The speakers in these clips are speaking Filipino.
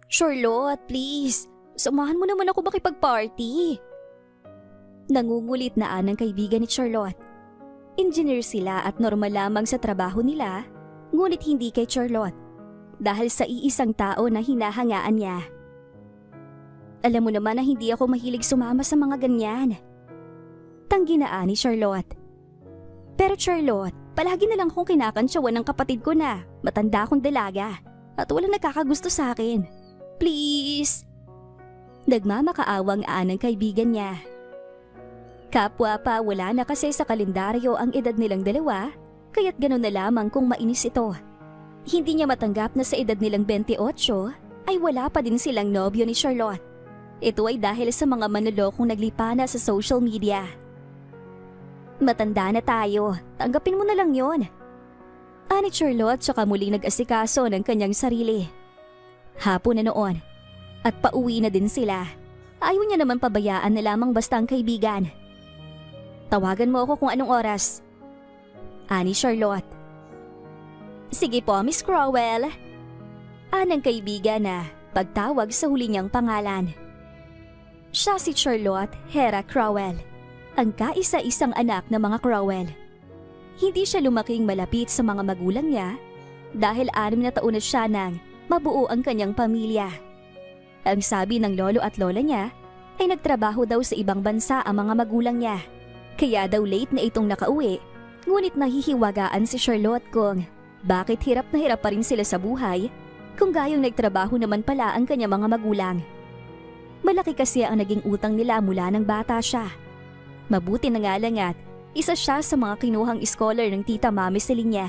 Charlotte, please. Samahan mo naman ako makipag-party. Nangungulit na ng kaibigan ni Charlotte. Engineer sila at normal lamang sa trabaho nila, ngunit hindi kay Charlotte dahil sa iisang tao na hinahangaan niya. Alam mo naman na hindi ako mahilig sumama sa mga ganyan. Tanggi na ni Charlotte. Pero Charlotte, palagi na lang akong kinakantsawan ng kapatid ko na matanda akong dalaga at walang nakakagusto sa akin. Please! Nagmamakaawang ng kaibigan niya. Kapwa pa wala na kasi sa kalendaryo ang edad nilang dalawa, kaya't gano'n na lamang kung mainis ito. Hindi niya matanggap na sa edad nilang 28 ay wala pa din silang nobyo ni Charlotte. Ito ay dahil sa mga manlolokong naglipana sa social media. Matanda na tayo, tanggapin mo na lang yon. Ani Charlotte saka muli nag-asikaso ng kanyang sarili. Hapon na noon at pauwi na din sila. Ayaw niya naman pabayaan na lamang basta ang kaibigan. Tawagan mo ako kung anong oras. Ani Charlotte. Sige po, Miss Crowell. Anang kaibigan na pagtawag sa huli niyang pangalan. Siya si Charlotte Hera Crowell, ang kaisa-isang anak ng mga Crowell. Hindi siya lumaking malapit sa mga magulang niya dahil 6 na taon na siya nang mabuo ang kanyang pamilya. Ang sabi ng lolo at lola niya ay nagtrabaho daw sa ibang bansa ang mga magulang niya. Kaya daw late na itong nakauwi, ngunit nahihiwagaan si Charlotte kung bakit hirap na hirap pa rin sila sa buhay kung gayong nagtrabaho naman pala ang kanyang mga magulang. Malaki kasi ang naging utang nila mula ng bata siya. Mabuti na nga lang at isa siya sa mga kinuhang scholar ng tita Mami Celine niya.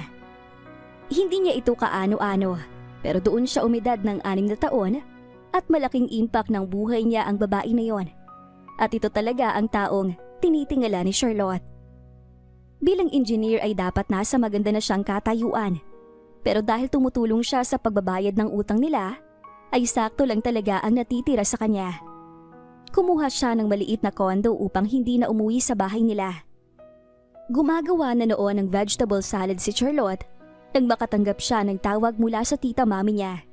Hindi niya ito kaano-ano, pero doon siya umidad ng 6 na taon at malaking impact ng buhay niya ang babae na yon. At ito talaga ang taong tinitingala ni Charlotte. Bilang engineer ay dapat nasa maganda na siyang katayuan. Pero dahil tumutulong siya sa pagbabayad ng utang nila, ay sakto lang talaga ang natitira sa kanya. Kumuha siya ng maliit na kondo upang hindi na umuwi sa bahay nila. Gumagawa na noon ng vegetable salad si Charlotte nang makatanggap siya ng tawag mula sa tita Mami niya.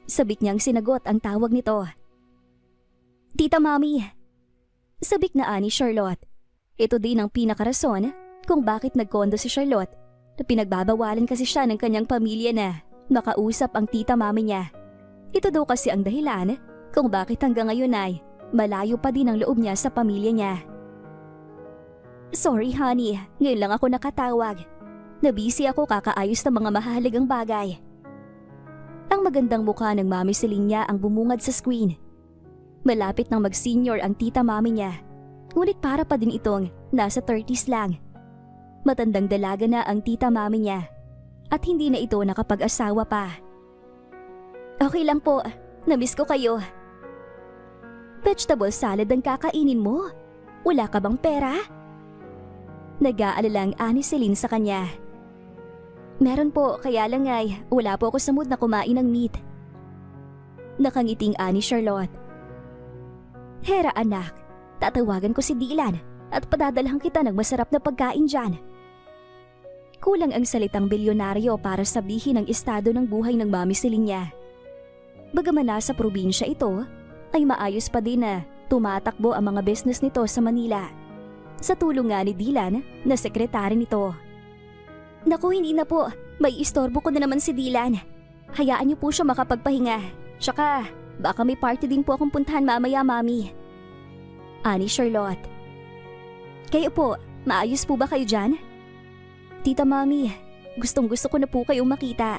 Sabik niyang sinagot ang tawag nito. Tita Mami! Sabik na ani Charlotte. Ito din ang pinakarason kung bakit nagkondo si Charlotte na pinagbabawalan kasi siya ng kanyang pamilya na makausap ang tita Mami niya. Ito daw kasi ang dahilan kung bakit hanggang ngayon ay malayo pa din ang loob niya sa pamilya niya. Sorry honey, ngayon lang ako nakatawag. Nabisi ako kakaayos ng mga mahalagang bagay. Ang magandang mukha ng Mami Celine niya ang bumungad sa screen. Malapit nang mag-senior ang tita Mami niya, ngunit para pa din itong nasa 30s lang. Matandang dalaga na ang tita Mami niya at hindi na ito nakapag-asawa pa. Okay lang po, namiss ko kayo. Vegetable salad ang kakainin mo? Wala ka bang pera? Nag-aalalang ani Celine sa kanya. Meron po, kaya lang ay wala po ako sa mood na kumain ng meat. Nakangiting ani Charlotte. Hera anak, tatawagan ko si Dylan at padadalhan kita ng masarap na pagkain dyan. Kulang ang salitang bilyonaryo para sabihin ang estado ng buhay ng Mami Celine niya. Bagaman nasa probinsya ito, ay maayos pa din na tumatakbo ang mga business nito sa Manila. Sa tulong nga ni Dylan na sekretary nito. Naku, hindi na po. May istorbo ko na naman si Dylan. Hayaan niyo po siya makapagpahinga. Tsaka, baka may party din po akong puntahan mamaya, Mami. Ani Charlotte. Kayo po, maayos po ba kayo dyan? Tita Mami, gustong-gusto ko na po kayong makita.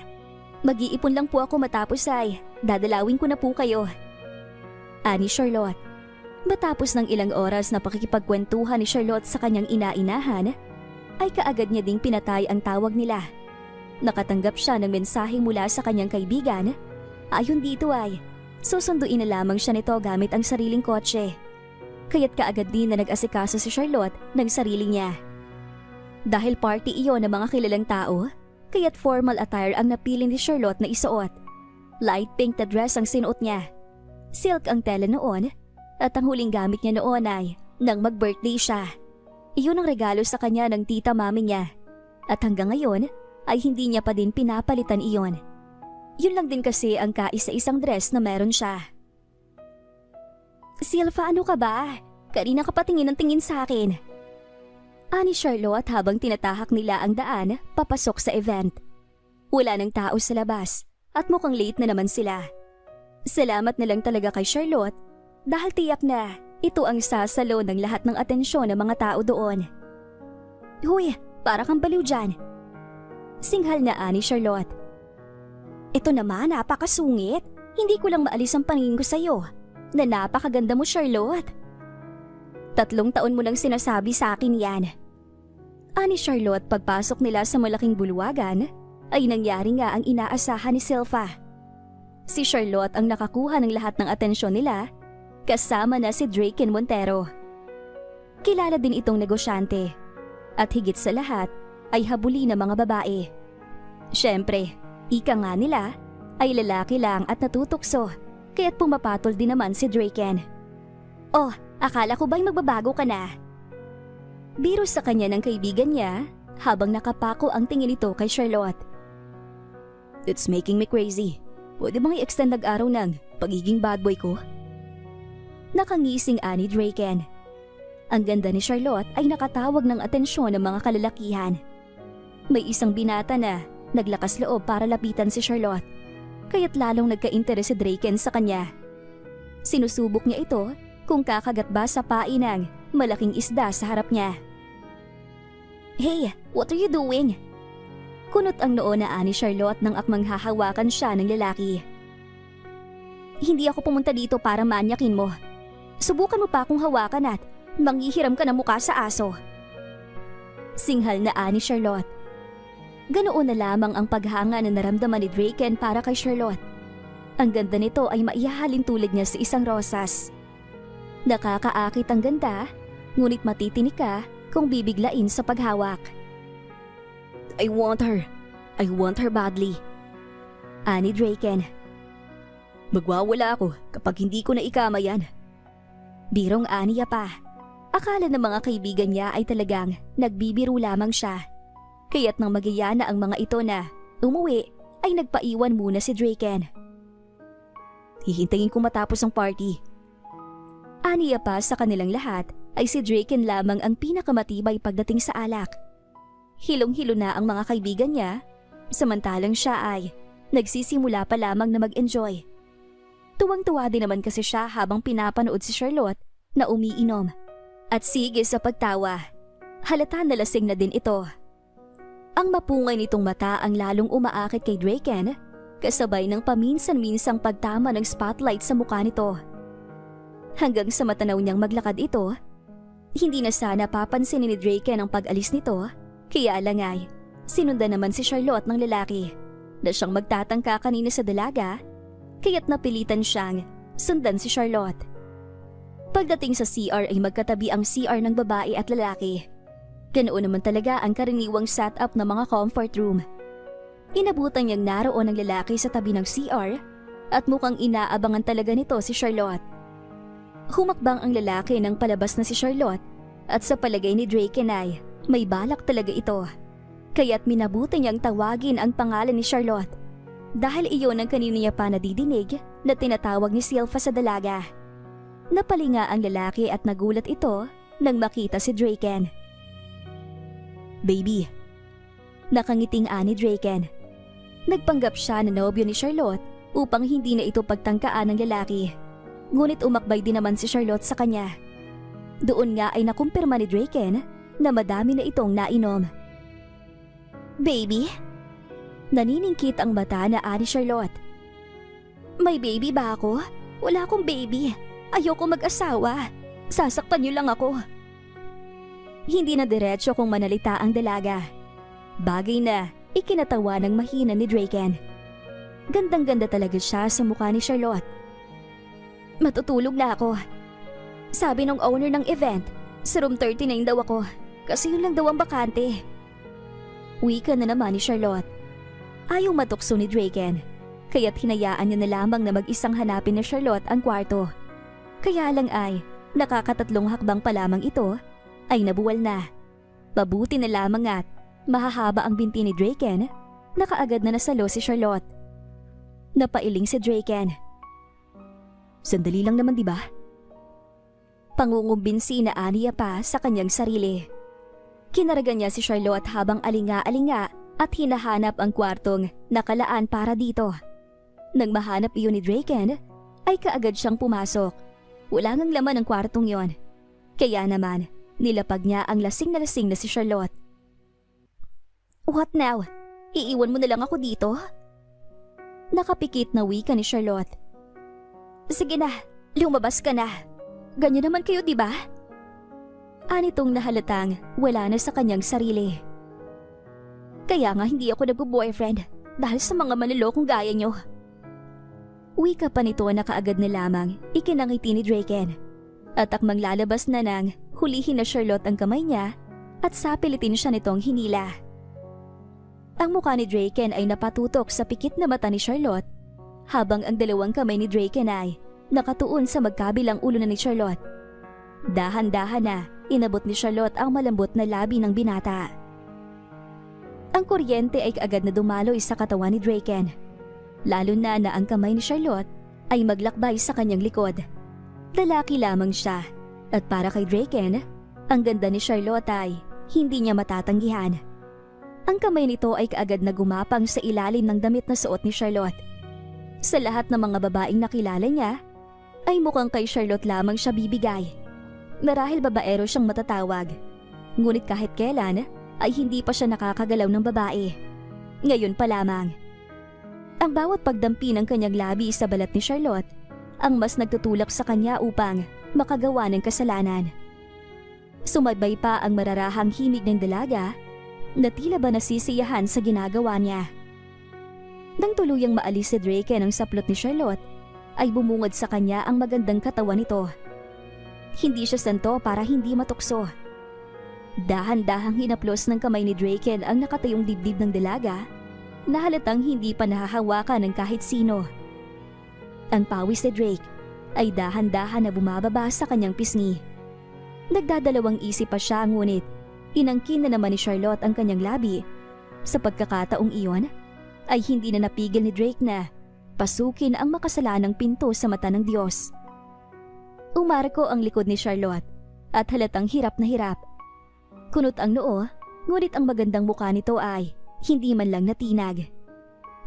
Mag-iipon lang po ako matapos ay dadalawin ko na po kayo. Ani Charlotte. Matapos ng ilang oras na pakikipagkwentuhan ni Charlotte sa kanyang ina-inahan, ay kaagad niya ding pinatay ang tawag nila. Nakatanggap siya ng mensahe mula sa kanyang kaibigan. Ayon dito ay susunduin na lamang siya nito gamit ang sariling kotse. Kaya't kaagad din na nag-asikaso si Charlotte ng sarili niya. Dahil party iyon ng mga kilalang tao, kaya't formal attire ang napili ni Charlotte na isuot. Light pink na dress ang sinuot niya. Silk ang tela noon at ang huling gamit niya noon ay nang mag-birthday siya. Iyon ang regalo sa kanya ng tita Mami niya at hanggang ngayon ay hindi niya pa din pinapalitan iyon. Yun lang din kasi ang kaisa-isang dress na meron siya. Silva, ano ka ba? Kanina ka patingin ng tingin sa akin. Ani Charlotte habang tinatahak nila ang daan papasok sa event. Wala nang tao sa labas at mukhang late na naman sila. Salamat na lang talaga kay Charlotte dahil tiyak na ito ang sasalo ng lahat ng atensyon ng mga tao doon. Huy, para kang baliw dyan. Singhal na ani Charlotte. Ito naman, napakasungit. Hindi ko lang maalis ang paningin ko sa'yo. Na napakaganda mo, Charlotte. 3 taon mo nang sinasabi sa akin yan. Ani Charlotte pagpasok nila sa malaking bulwagan, ay nangyari nga ang inaasahan ni Silva. Si Charlotte ang nakakuha ng lahat ng atensyon nila, kasama na si Draken Montero. Kilala din itong negosyante, at higit sa lahat ay habuli ng mga babae. Siyempre, ika nga nila ay lalaki lang at natutukso, kaya't pumapatol din naman si Draken. Oh, akala ko ba'y magbabago ka na? Biro sa kanya ng kaibigan niya habang nakapako ang tingin nito kay Charlotte. It's making me crazy. Pwede bang i-extend nag-araw ng pagiging bad boy ko? Nakangising ani Draken. Ang ganda ni Charlotte ay nakatawag ng atensyon ng mga kalalakihan. May isang binata na naglakas loob para lapitan si Charlotte, kaya't lalong nagka-interes si Draken sa kanya. Sinusubok niya ito kung kakagat ba sa pain ng malaking isda sa harap niya. Hey, what are you doing? Kunot ang noo na ani Charlotte nang akmang hahawakan siya ng lalaki. Hindi ako pumunta dito para manyakin mo. Subukan mo pa akong hawakan at manghihiram ka ng mukha sa aso. Singhal na ani Charlotte. Ganoon na lamang ang paghanga na naramdaman ni Draken para kay Charlotte. Ang ganda nito ay maihahalin tulad niya sa isang rosas. Nakakaakit ang ganda, ngunit matitinik ka kung bibiglain sa paghawak. I want her. I want her badly. Ani Draken. Magwawala ako kapag hindi ko na ikama yan. Birong aniya pa. Akala ng mga kaibigan niya ay talagang nagbibiro lamang siya. Kaya't nang magiya na ang mga ito na umuwi, ay nagpaiwan muna si Draken. Hihintayin ko matapos ang party. Aniya pa sa kanilang lahat ay si Draken lamang ang pinakamatibay pagdating sa alak. Hilong-hilo na ang mga kaibigan niya, samantalang siya ay nagsisimula pa lamang na mag-enjoy. Tuwang-tuwa din naman kasi siya habang pinapanood si Charlotte na umiinom. At sige sa pagtawa, halata na lasing na din ito. Ang mapungay nitong mata ang lalong umaakit kay Draken, kasabay ng paminsan-minsang pagtama ng spotlight sa mukha nito. Hanggang sa matanaw niyang maglakad ito, hindi na sana papansinin ni Draken ang pag-alis nito, kaya lang ay sinundan naman si Charlotte ng lalaki na siyang magtatangka kanina sa dalaga, kaya't napilitan siyang sundan si Charlotte. Pagdating sa CR ay magkatabi ang CR ng babae at lalaki. Ganoon naman talaga ang karaniwang setup ng mga comfort room. Inabutan niyang naroon ang lalaki sa tabi ng CR at mukhang inaabangan talaga nito si Charlotte. Humakbang ang lalaki nang palabas na si Charlotte at sa palagay ni Draken ay may balak talaga ito. Kaya't minabuti niyang tawagin ang pangalan ni Charlotte dahil iyon ang kanina niya pa nadidinig na tinatawag ni Silva sa dalaga. Napalinga ang lalaki at nagulat ito nang makita si Draken. Baby. Nakangiting ani Draken. Nagpanggap siya na nobyo ni Charlotte upang hindi na ito pagtangkaan ng lalaki. Ngunit umakbay din naman si Charlotte sa kanya. Doon nga ay nakumpirma ni Draken na madami na itong nainom. Baby? Naniningkit ang mata na ani Charlotte. May baby ba ako? Wala akong baby. Ayoko mag-asawa. Sasaktan niyo lang ako. Hindi na diretso kung manalita ang dalaga. Bagay na ikinatawa ng mahina ni Draken. Gandang-ganda talaga siya sa mukha ni Charlotte. Matutulog na ako. Sabi ng owner ng event, sa room 39 daw ako kasi yun lang daw ang bakante. Wika na naman ni Charlotte. Ayaw matukso ni Draken, kaya't hinayaan niya na lamang na mag-isang hanapin ni Charlotte ang kwarto. Kaya lang ay nakakatatlong hakbang pa lamang ito ay nabuwal na. Mabuti na lamang at mahahaba ang binti ni Draken na kaagad na nasalo si Charlotte. Napailing si Draken. Sandali lang naman, di ba? Pangungumbinsi na aniya pa sa kanyang sarili. Kinaragan niya si Charlotte habang alinga-alinga at hinahanap ang kwartong nakalaan para dito. Nang mahanap iyon ni Draken, ay kaagad siyang pumasok. Wala ngang laman ang kwartong yon. Kaya naman, nilapag niya ang lasing na si Charlotte. What now? Iiwan mo na lang ako dito? Nakapikit na wika ni Charlotte. Sige na, lumabas ka na. Ganyan naman kayo, di ba? Anitong nahalatang wala na sa kanyang sarili. Kaya nga hindi ako nagbo-boyfriend dahil sa mga manlolokong gaya nyo. Wika pa nito na kaagad na lamang ikinangiti ni Draken. At akmang lalabas na nang hulihin na Charlotte ang kamay niya at sapilitin siya nitong hinila. Ang mukha ni Draken ay napatutok sa pikit na mata ni Charlotte habang ang dalawang kamay ni Draken ay nakatuon sa magkabilang ulo na ni Charlotte. Dahan-dahan na inabot ni Charlotte ang malambot na labi ng binata. Ang kuryente ay kaagad na dumaloy sa katawan ni Draken, lalo na ang kamay ni Charlotte ay maglakbay sa kanyang likod. Lalaki lamang siya at para kay Draken, ang ganda ni Charlotte ay hindi niya matatanggihan. Ang kamay nito ay kaagad na gumapang sa ilalim ng damit na suot ni Charlotte. Sa lahat ng mga babaeng nakilala niya, ay mukhang kay Charlotte lamang siya bibigay. Marahil babaero siyang matatawag. Ngunit kahit kailan, ay hindi pa siya nakakagalaw ng babae. Ngayon pa lamang. Ang bawat pagdampi ng kanyang labi sa balat ni Charlotte, ang mas nagtutulak sa kanya upang makagawa ng kasalanan. Sumabay pa ang mararahang himig ng dalaga na tila ba nasisiyahan sa ginagawa niya. Nang tuluyang maalis si Draken ang saplot ni Charlotte, ay bumungad sa kanya ang magandang katawan nito. Hindi siya santo para hindi matukso. Dahan-dahang hinaplos ng kamay ni Draken ang nakatayong dibdib ng dalaga na halatang hindi pa nahahawakan ng kahit sino. Ang pawis ni Drake ay dahan-dahan na bumababa sa kanyang pisngi. Nagdadalawang isip pa siya ngunit inangkin na naman ni Charlotte ang kanyang labi. Sa pagkakataong iyon ay hindi na napigil ni Drake na pasukin ang makasalanang pinto sa mata ng Diyos. Umarko ang likod ni Charlotte at halatang hirap na hirap. Kunot ang noo, ngunit ang magandang mukha nito ay hindi man lang natinag.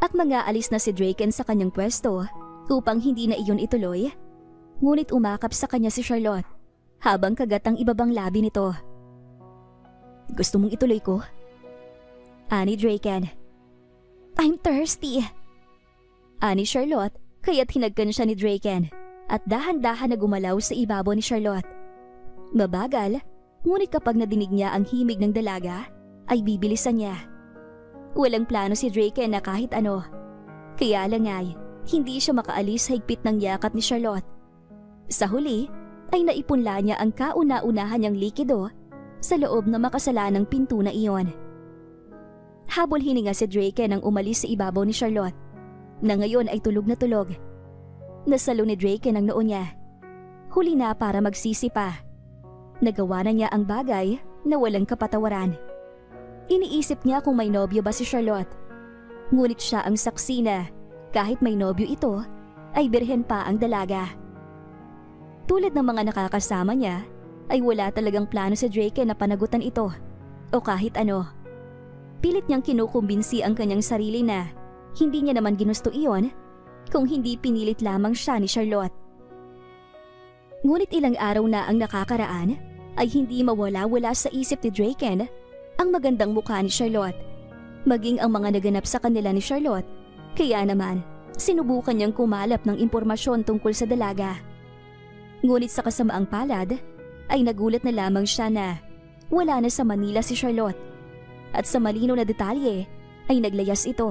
At mga alis na si Draken sa kanyang pwesto upang hindi na iyon ituloy, ngunit umakap sa kanya si Charlotte habang kagat ang ibabang labi nito. Gusto mong ituloy ko? Ani Draken. I'm thirsty. Ani Charlotte, kaya't hinagkan siya ni Draken at dahan-dahan na gumalaw sa ibabaw ni Charlotte. Mabagal, ngunit kapag nadinig niya ang himig ng dalaga, ay bibilisan niya. Walang plano si Draken na kahit ano. Kaya lang ay, hindi siya makaalis sa higpit ng yakap ni Charlotte. Sa huli, ay naipunla niya ang kauna-unahan niyang likido sa loob na makasalanang pinto na iyon. Habol hininga si Draken nang umalis sa ibabaw ni Charlotte, na ngayon ay tulog na tulog. Nasalo ni Draken ang noo niya. Huli na para magsisi pa. Nagawa na niya ang bagay na walang kapatawaran. Iniisip niya kung may nobyo ba si Charlotte. Ngunit siya ang saksi na kahit may nobyo ito, ay birhen pa ang dalaga. Tulad ng mga nakakasama niya, ay wala talagang plano si Draken na panagutan ito o kahit ano. Pilit niyang kinukumbinsi ang kanyang sarili na hindi niya naman ginusto iyon kung hindi pinilit lamang siya ni Charlotte. Ngunit ilang araw na ang nakakaraan ay hindi mawala-wala sa isip ni Draken ang magandang mukha ni Charlotte, maging ang mga naganap sa kanila ni Charlotte. Kaya naman, sinubukan niyang kumalap ng impormasyon tungkol sa dalaga. Ngunit sa kasamaang palad, ay nagulat na lamang siya na wala na sa Manila si Charlotte. At sa malinaw na detalye ay naglayas ito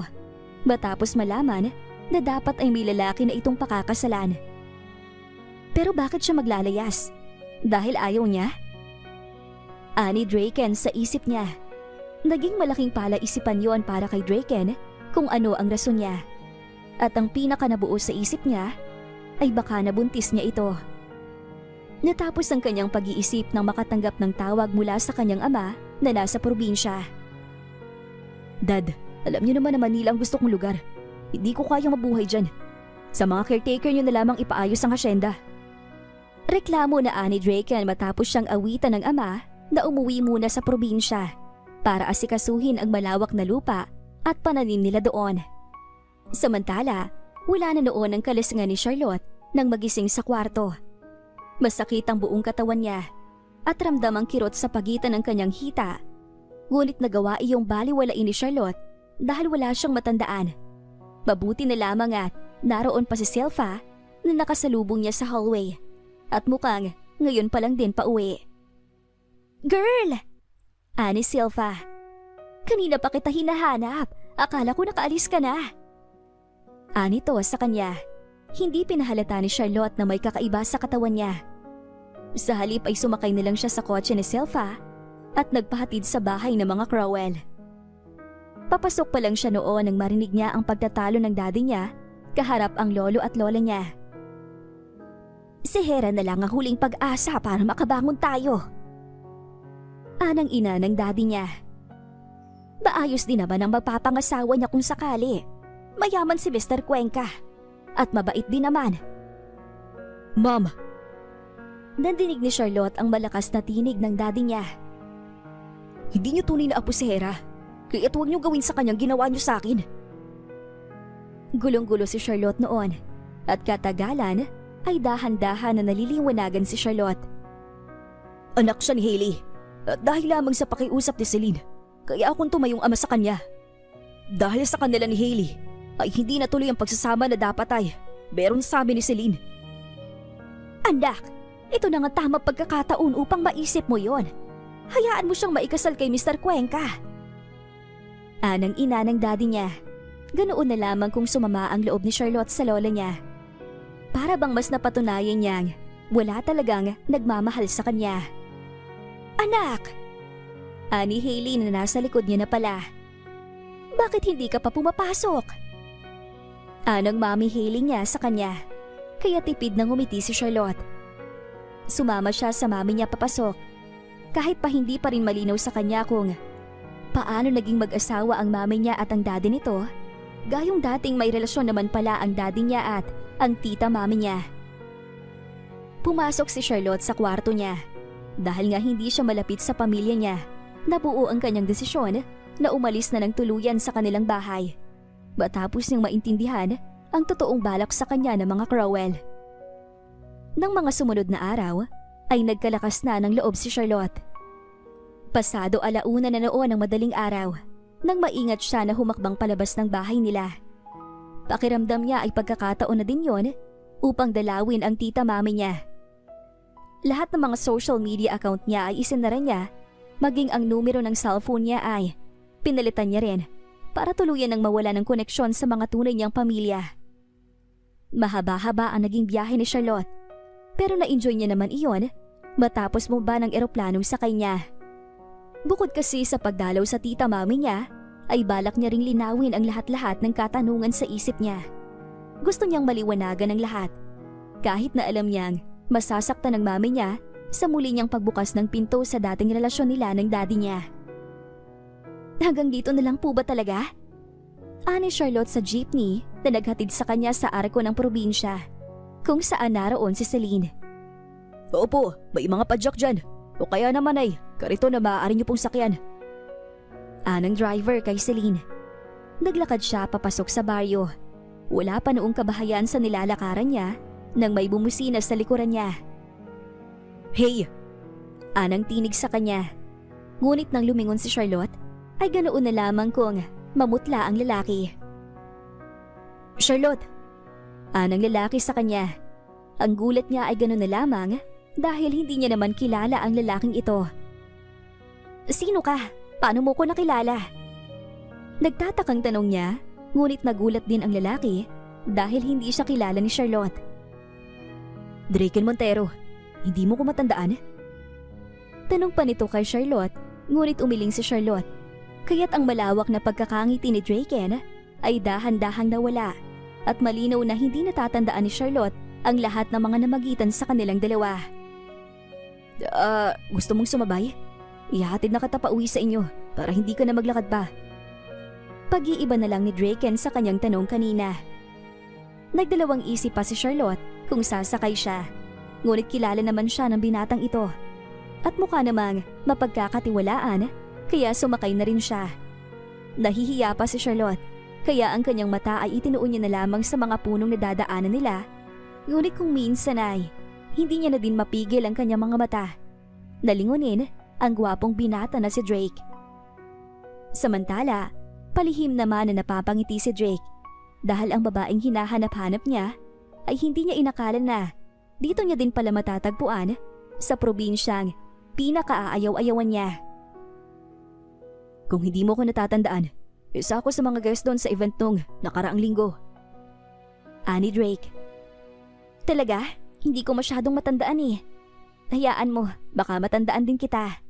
matapos malaman na dapat ay may lalaki na itong pakakasalan. Pero bakit siya maglalayas? Dahil ayaw niya? Ani Draken sa isip niya. Naging malaking palaisipan yon para kay Draken kung ano ang rason niya. At ang pinaka nabuo sa isip niya ay baka nabuntis niya ito. Natapos ang kanyang pag-iisip nang makatanggap ng tawag mula sa kanyang ama na nasa probinsya. Dad, alam niyo naman na Manila ang gusto kong lugar. Hindi ko kayang mabuhay dyan. Sa mga caretaker nyo na lamang ipaayos ang asyenda. Reklamo na ani Draken matapos siyang awitan ng ama na umuwi muna sa probinsya para asikasuhin ang malawak na lupa at pananim nila doon. Samantala, wala na noon ang kalasingan ni Charlotte nang magising sa kwarto. Masakit ang buong katawan niya at ramdam ang kirot sa pagitan ng kanyang hita. Ngunit nagawa iyong baliwalain ni Charlotte dahil wala siyang matandaan. Mabuti na lamang at naroon pa si Silva na nakasalubong niya sa hallway at mukhang ngayon pa lang din pauwi. "Girl!" ani Silva. "Kanina pa kita hinahanap. Akala ko nakaalis ka na." Ani to sa kanya. Hindi pinahalata ni Charlotte na may kakaiba sa katawan niya. Sa halip ay sumakay na lang siya sa kotse ni Silva at nagpahatid sa bahay ng mga Crowell. Papasok pa lang siya noon nang marinig niya ang pagtatalo ng daddy niya kaharap ang lolo at lola niya. "Si Hera na lang ang huling pag-asa para makabangon tayo." Anang ina ng daddy niya. Maayos din naman ang magpapangasawa niya kung sakali. Mayaman si Mr. Cuenca at mabait din naman. "Ma'am!" Nandinig ni Charlotte ang malakas na tinig ng daddy niya. "Hindi niyo tunay na apo si Hera, kaya't huwag niyo gawin sa kanyang ginawa niyo sa akin." Gulong-gulo si Charlotte noon at katagalan ay dahan-dahan na naliliwanagan si Charlotte. "Anak siya ni Hailey at dahil lamang sa pakiusap ni Celine, kaya akong tumayong ama sa kanya. Dahil sa kanila ni Hailey ay hindi natuloy ang pagsasama na dapat ay meron sa amin ni Celine." "Anak, ito na nga tama pagkakataon upang maisip mo yon. Hayaan mo siyang maikasal kay Mr. Cuenca." Anang ina ng daddy niya. Ganoon na lamang kung sumama ang loob ni Charlotte sa lola niya. Para bang mas napatunayan niyang wala talagang nagmamahal sa kanya. "Anak!" ani Hailey na nasa likod niya na pala. "Bakit hindi ka pa pumapasok?" Anang mami Hailey niya sa kanya. Kaya tipid nang umiti si Charlotte. Sumama siya sa mami niya papasok. Kahit pa hindi pa rin malinaw sa kanya kung paano naging mag-asawa ang mami niya at ang daddy nito, gayong dating may relasyon naman pala ang daddy niya at ang tita mami niya. Pumasok si Charlotte sa kwarto niya. Dahil nga hindi siya malapit sa pamilya niya, nabuo ang kanyang desisyon na umalis na ng tuluyan sa kanilang bahay. Matapos niyang maintindihan ang totoong balak sa kanya ng mga Crowell. Nang mga sumunod na araw, ay nagkalakas na ng loob si Charlotte. Pasado 1:00 na noon ng madaling araw, nang maingat siya na humakbang palabas ng bahay nila. Pakiramdam niya ay pagkakataon na din yon upang dalawin ang tita mami niya. Lahat ng mga social media account niya ay isinara niya, maging ang numero ng cellphone niya ay pinalitan niya rin para tuluyan ng mawala ng koneksyon sa mga tunay niyang pamilya. Mahaba-haba ang naging biyahe ni Charlotte, pero na-enjoy niya naman iyon matapos bumaba ng eroplanong sakay niya. Bukod kasi sa pagdalaw sa tita mami niya, ay balak niya ring linawin ang lahat-lahat ng katanungan sa isip niya. Gusto niyang maliwanagan ang lahat, kahit na alam niyang masasaktan ng mami niya sa muli niyang pagbukas ng pinto sa dating relasyon nila ng daddy niya. "Hanggang dito na lang po ba talaga?" ani Charlotte sa jeepney na naghatid sa kanya sa arko ng probinsya, kung saan naroon si Celine. "Opo, may mga padyak dyan. O kaya naman ay karito na maaari niyo pong sakyan." Anang driver kay Celine. Naglakad siya papasok sa baryo. Wala pa noong kabahayan sa nilalakaran niya nang may bumusina sa likuran niya. "Hey!" Anang tinig sa kanya. Ngunit nang lumingon si Charlotte, ay ganoon na lamang kung mamutla ang lalaki. "Charlotte!" Anang lalaki sa kanya. Ang gulat niya ay ganoon na lamang dahil hindi niya naman kilala ang lalaking ito. "Sino ka? Paano mo ko nakilala?" Nagtatakang tanong niya, ngunit nagulat din ang lalaki dahil hindi siya kilala ni Charlotte. "Draken Montero, hindi mo ko matandaan?" Tanong pa nito kay Charlotte, ngunit umiling si Charlotte. Kaya't ang malawak na pagkakangiti ni Draken ay dahan-dahang nawala at malinaw na hindi natatandaan ni Charlotte ang lahat ng mga namagitan sa kanilang dalawa. Gusto mong sumabay? Ihahatid na kita pa uwi sa inyo para hindi ka na maglakad pa." Pag-iiba na lang ni Draken sa kanyang tanong kanina. Nagdalawang isip pa si Charlotte kung sasakay siya. Ngunit kilala naman siya ng binatang ito. At mukha namang mapagkakatiwalaan kaya sumakay na rin siya. Nahihiya pa si Charlotte kaya ang kanyang mata ay itinuon niya na lamang sa mga punong nadadaanan nila. Ngunit kung minsan ay hindi niya na din mapigil ang kanyang mga mata. Nalingunin ang gwapong binata na si Drake. Samantala, palihim naman na napapangiti si Drake dahil ang babaeng hinahanap-hanap niya ay hindi niya inakala na dito niya din pala matatagpuan sa probinsyang pinakaaayaw-ayawan niya. Kung hindi mo ko natatandaan, isa ako sa mga guest doon sa event nung nakaraang linggo. Ani Drake. Talaga? Hindi ko masyadong matandaan eh. Hayaan mo, baka matandaan din kita.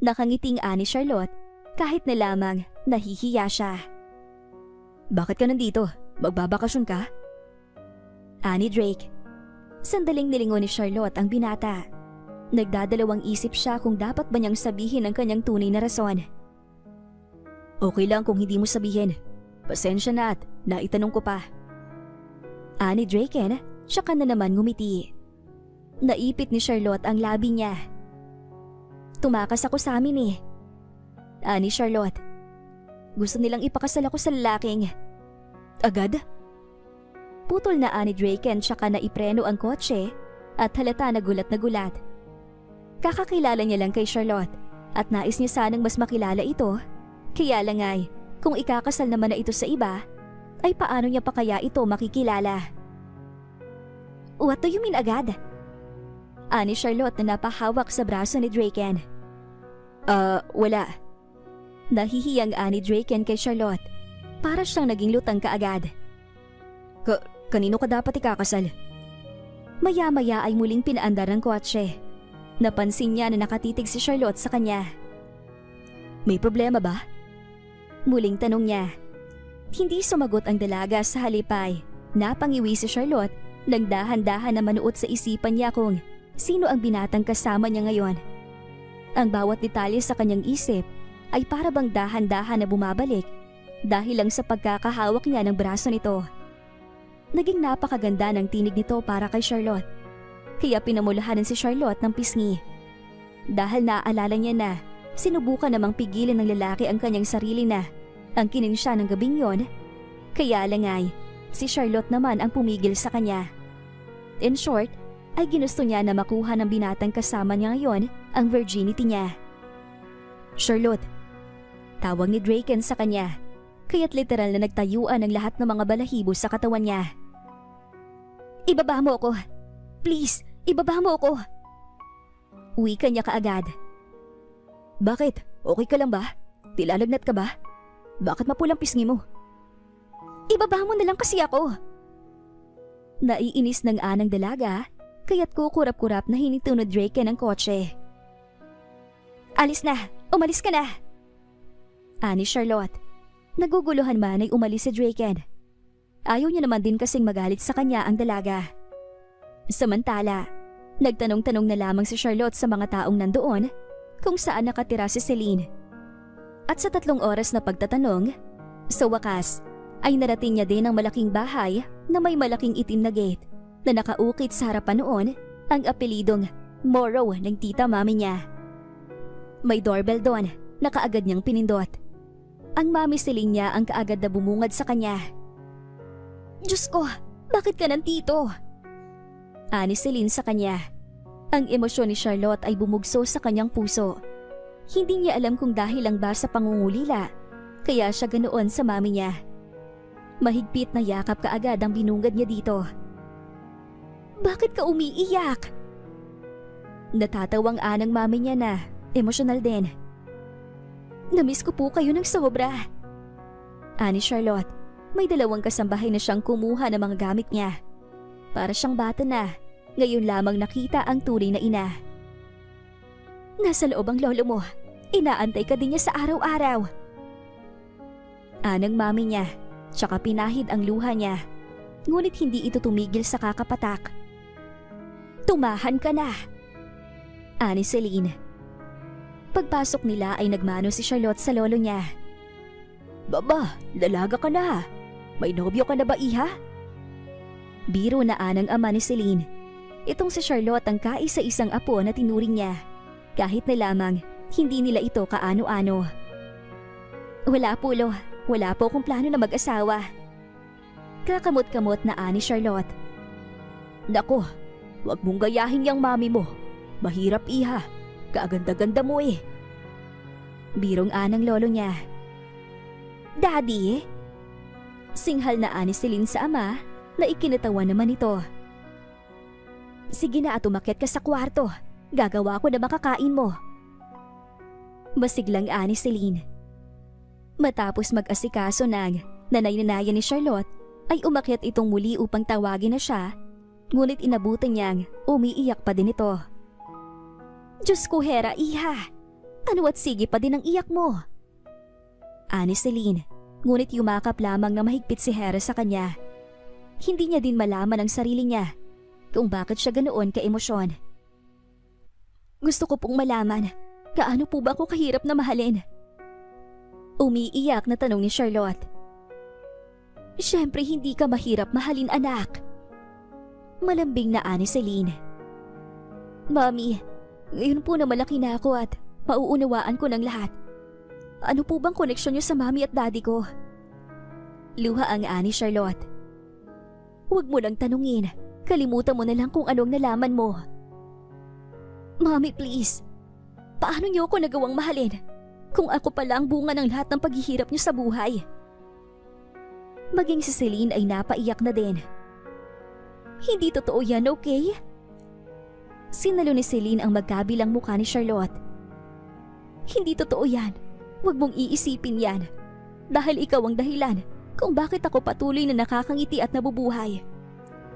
Nakangiting ani Charlotte kahit na lamang nahihiya siya. Bakit ka nandito? Magbabakasyon ka? Ani Drake. Sandaling nilingon ni Charlotte ang binata. Nagdadalawang isip siya kung dapat ba niyang sabihin ang kanyang tunay na rason. Okay lang kung hindi mo sabihin. Pasensya na at naitanong ko pa. Ani Draken, tsaka na naman ngumiti. Naipit ni Charlotte ang labi niya. Tumakas ako sa amin eh. Ani Charlotte. Gusto nilang ipakasal ako sa lalaking. Agad? Putol na ani Draken tsaka na ipreno ang kotse at halata na gulat na gulat. Kakakilala niya lang kay Charlotte at nais niya sanang mas makilala ito. Kaya lang ay, kung ikakasal naman na ito sa iba, ay paano niya pa kaya ito makikilala? What do you mean agad? Ani Charlotte na napahawak sa braso ni Draken. Wala. Nahihiyang ani Draken kay Charlotte. Para siyang naging lutang kaagad. Kanino ka dapat ikakasal? Maya-maya ay muling pinaandar ang kotse. Napansin niya na nakatitig si Charlotte sa kanya. May problema ba? Muling tanong niya. Hindi sumagot ang dalaga sa halipay. Napangiwi si Charlotte nang dahan-dahan na manuot sa isipan niya kung sino ang binatang kasama niya ngayon. Ang bawat detalye sa kanyang isip ay para bang dahan-dahan na bumabalik dahil lang sa pagkakahawak niya ng braso nito. Naging napakaganda ng tinig nito para kay Charlotte. Kaya pinamulahanan si Charlotte ng pisngi. Dahil naaalala niya na sinubukan namang pigilan ng lalaki ang kanyang sarili na ang kining siya ng gabing yon. Kaya lang ay si Charlotte naman ang pumigil sa kanya. In short, ay ginusto niya na makuha ng binatang kasama niya ngayon ang virginity niya. Charlotte, tawag ni Draken sa kanya. Kaya't literal na nagtayuan ang lahat ng mga balahibo sa katawan niya. Ibaba mo ako. Please, ibaba mo ako. Uwi ka niya kaagad. Bakit? Okay ka lang ba? Tilalagnat ka ba? Bakit mapulang pisngi mo? Ibaba mo na lang kasi ako. Naiinis ng anang dalaga, kaya't kukurap-kurap na hinito na Draken ang kotse. Alis na! Umalis ka na! Ani Charlotte. Naguguluhan man ay umalis si Draken. Ayaw niya naman din kasing magalit sa kanya ang dalaga. Samantala, nagtanong-tanong na lamang si Charlotte sa mga taong nandoon kung saan nakatira si Celine. At sa 3 oras na pagtatanong, sa wakas ay narating niya din ang malaking bahay na may malaking itim na gate na nakaukit sa harapan noon ang apelidong Morrow ng tita mami niya. May doorbell doon na kaagad niyang pinindot. Ang mami Celine niya ang kaagad na bumungad sa kanya. Diyos ko, bakit ka nandito? Ani Celine sa kanya. Ang emosyon ni Charlotte ay bumugso sa kanyang puso. Hindi niya alam kung dahil lang ba sa pangungulila, kaya siya ganoon sa mami niya. Mahigpit na yakap kaagad ang binungad niya dito. Bakit ka umiiyak? Natatawang anang mami niya na emosyonal din. Namiss ko po kayo ng sobra. Ani Charlotte, may 2 kasambahay na siyang kumuha ng mga gamit niya. Para siyang bata na, ngayon lamang nakita ang tunay na ina. Nasa loob ang lolo mo, inaantay ka din niya sa araw-araw. Anang mami niya, tsaka pinahid ang luha niya. Ngunit hindi ito tumigil sa kakapatak. Tumahan ka na! Ani Celine. Pagpasok nila ay nagmano si Charlotte sa lolo niya. Baba, lalaga ka na. May nobyo ka na ba, iha? Biro na ng ama ni Celine. Itong si Charlotte ang kaisa-isang apo na tinuring niya. Kahit na lamang, hindi nila ito kaano-ano. Wala po, Lo. Wala po akong plano na mag-asawa. Kakamot-kamot na ani Charlotte. Nako, wag mong gayahin yang mami mo. Mahirap, iha. Kaaganda-ganda mo eh. Birong anang lolo niya. Daddy? Singhal na ani Celine sa ama na ikinatawa naman ito. Sige na at umakyat ka sa kwarto. Gagawa ko na makakain mo. Masiglang ani Celine. Matapos mag-asikaso ng nanay-nanayan ni Charlotte, ay umakyat itong muli upang tawagin na siya, ngunit inabutan niyang umiiyak pa din ito. Diyos ko, Hera, iha! Ano at sige pa din ang iyak mo? Ani Celine, ngunit yumakap lamang na mahigpit si Hera sa kanya. Hindi niya din malaman ang sarili niya kung bakit siya ganoon ka-emosyon. Gusto ko pong malaman, gaano po ba ako kahirap na mahalin? Umiiyak na tanong ni Charlotte. Siyempre hindi ka mahirap mahalin, anak. Malambing na ani Celine. Mami, ngayon po na malaki na ako at mauunawaan ko ng lahat. Ano po bang koneksyon niyo sa mami at daddy ko? Luha ang ani Charlotte. Huwag mo lang tanungin. Kalimutan mo na lang kung anong nalaman mo. Mami, please. Paano niyo ako nagawang mahalin kung ako pala ang bunga ng lahat ng paghihirap niyo sa buhay? Maging si Celine ay napaiyak na din. Hindi totoo yan, okay? Sinalo ni Celine ang magkabilang mukha ni Charlotte. Hindi totoo yan. Huwag mong iisipin yan. Dahil ikaw ang dahilan kung bakit ako patuloy na nakakangiti at nabubuhay.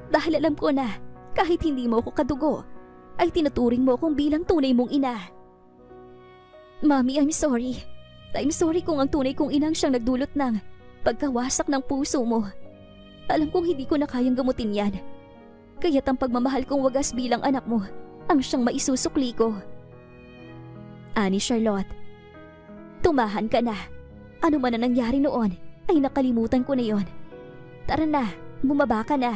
Dahil alam ko na kahit hindi mo ako kadugo, ay tinuturing mo akong bilang tunay mong ina. Mami, I'm sorry. I'm sorry kung ang tunay kong inang siyang nagdulot ng pagkawasak ng puso mo. Alam kong hindi ko na kayang gamutin yan. Kaya't ang pagmamahal kong wagas bilang anak mo ang siyang maisusukli ko. Ani Charlotte. Tumahan ka na. Ano man ang nangyari noon ay nakalimutan ko na yon. Tara na, bumaba ka na.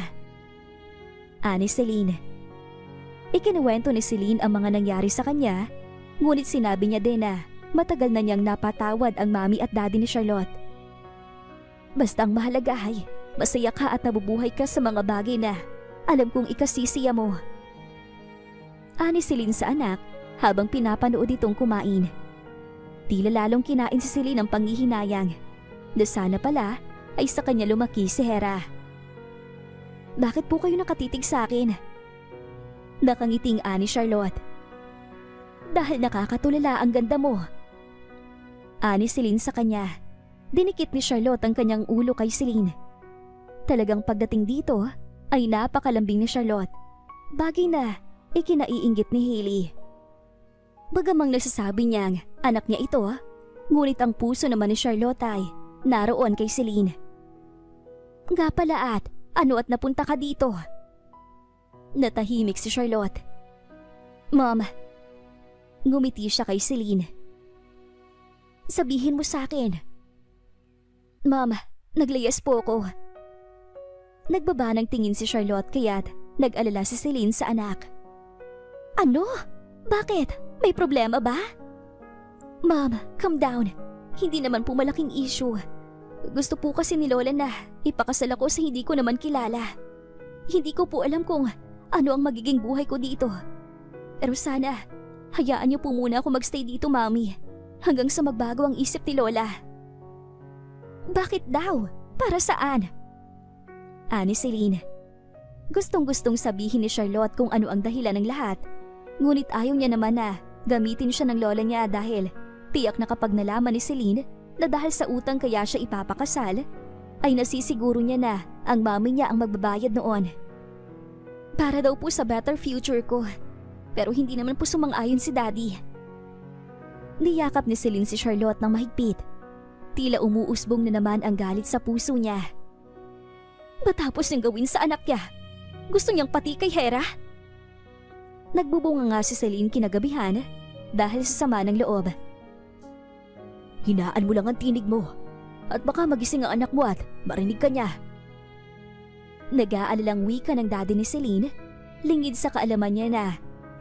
Ani Celine. Ikinuwento ni Celine ang mga nangyari sa kanya, ngunit sinabi niya din na matagal na niyang napatawad ang mami at daddy ni Charlotte. Basta ang mahalaga ay masaya ka at nabubuhay ka sa mga bagay na alam kong ikasisiya mo. Ani Celine sa anak habang pinapanood itong kumain. Tila lalong kinain si Celine ang panghihinayang na sana pala ay sa kanya lumaki si Hera. Bakit po kayo nakatitig sa akin? Nakangiting ani Charlotte. Dahil nakakatulala ang ganda mo. Ani Celine sa kanya. Dinikit ni Charlotte ang kanyang ulo kay Celine. Talagang pagdating dito ay napakalambing ni Charlotte. Bagay na ikinaiinggit ni Hailey. Bagamang nasasabi niyang anak niya ito, ngunit ang puso naman ni Charlotte ay naroon kay Celine. Nga pala at ano at napunta ka dito? Natahimik si Charlotte. Mom, ngumiti siya kay Celine. Sabihin mo sa akin. Mom, naglayas po ako. Nagbaba ng tingin si Charlotte kaya't nag-alala si Celine sa anak. Ano? Bakit? May problema ba? Mom, calm down. Hindi naman po malaking issue. Gusto po kasi ni Lola na ipakasal ako sa hindi ko naman kilala. Hindi ko po alam kung ano ang magiging buhay ko dito. Pero sana, hayaan niyo po muna ako magstay dito, Mami. Hanggang sa magbago ang isip ni Lola. Bakit daw? Para saan? Ani Celine. Gustong-gustong sabihin ni Charlotte kung ano ang dahilan ng lahat. Ngunit ayaw niya naman na gamitin siya ng lola niya dahil tiyak na kapag nalaman ni Celine na dahil sa utang kaya siya ipapakasal, ay nasisiguro niya na ang mami niya ang magbabayad noon. Para daw po sa better future ko. Pero hindi naman po sumang-ayon si Daddy. Niyakap ni Celine si Charlotte ng mahigpit. Tila umuusbong na naman ang galit sa puso niya. Matapos niyang gawin sa anak niya, gusto niyang pati kay Hera? Nagbubunga nga si Celine kinagabihan dahil sa sama ng loob. Hinaan mo lang ang tinig mo. at baka magising ang anak mo at marinig ka niya. Nag-aalalang wika ng daddy ni Celine, lingid sa kaalaman niya na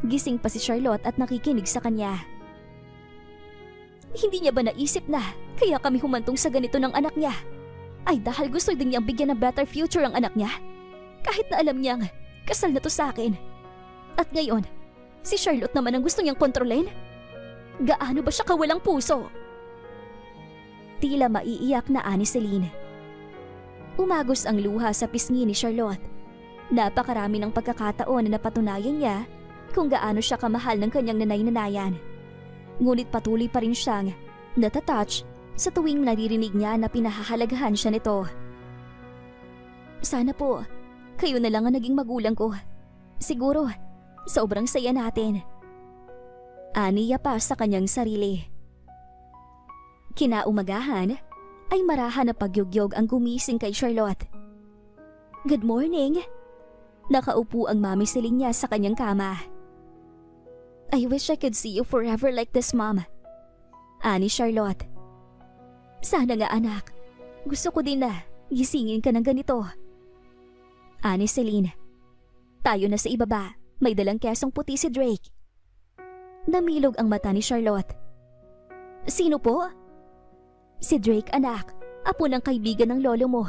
gising pa si Charlotte at nakikinig sa kanya. Hindi niya ba naisip na kaya kami humantong sa ganito ng anak niya ay dahil gusto din niyang bigyan ng better future ang anak niya? Kahit na alam niyang kasal na to sa akin. At ngayon, si Charlotte naman ang gusto niyang kontrolin? Gaano ba siya kawalang puso? Tila maiiyak na ani Celine. Umagos ang luha sa pisngi ni Charlotte. Napakarami ng pagkakataon na napatunayan niya kung gaano siya kamahal ng kanyang nanay-nanayan. Ngunit patuloy pa rin siyang natatouch sa tuwing naririnig niya na pinahahalagahan siya nito. Sana po, kayo na lang ang naging magulang ko. Siguro, sobrang saya natin. Aniya pa sa kanyang sarili. Kinaumagahan, ay marahan na pagyugyog ang gumising kay Charlotte. Good morning! Nakaupo ang mami Celine niya sa kanyang kama. I wish I could see you forever like this, Mom. Ani Charlotte. Sana nga anak, gusto ko din na gisingin ka ng ganito. Ani Celine. Tayo na sa ibaba, may dalang kesong puti si Drake. Namilog ang mata ni Charlotte. Sino po? Si Drake anak, apo ng kaibigan ng lolo mo.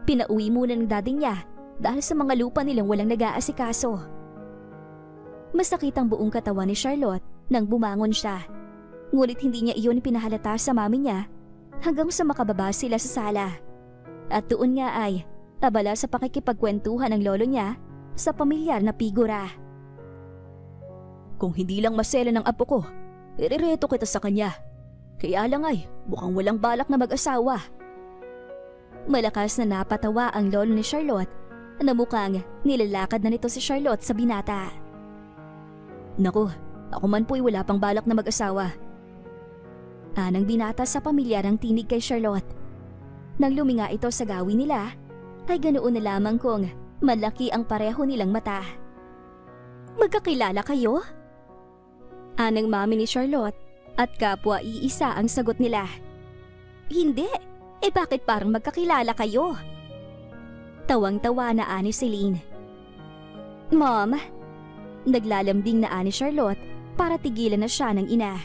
Pinauwi muna ng daddy niya dahil sa mga lupa nilang walang nag-aasikaso. Masakit ang buong katawan ni Charlotte nang bumangon siya. Ngunit hindi niya iyon pinahalata sa mami niya hanggang sa makababa sila sa sala. At doon nga ay abala sa pakikipagkwentuhan ng lolo niya sa pamilyar na figura. Kung hindi lang masela ng apo ko, irereto kita sa kanya. Kaya lang ay mukhang walang balak na mag-asawa. Malakas na napatawa ang lolo ni Charlotte na mukhang nilalakad na nito si Charlotte sa binata. Naku, ako man po'y wala pang balak na mag-asawa. Anang binata sa pamilyarang tinig kay Charlotte. Nang luminga ito sa gawi nila, ay ganoon na lamang kung malaki ang pareho nilang mata. Magkakilala kayo? Anang mami ni Charlotte at kapwa iisa ang sagot nila. Hindi, bakit parang magkakilala kayo? Tawang-tawa na ani Celine. Mom, naglalambing na ani Charlotte para tigilan na siya ng ina.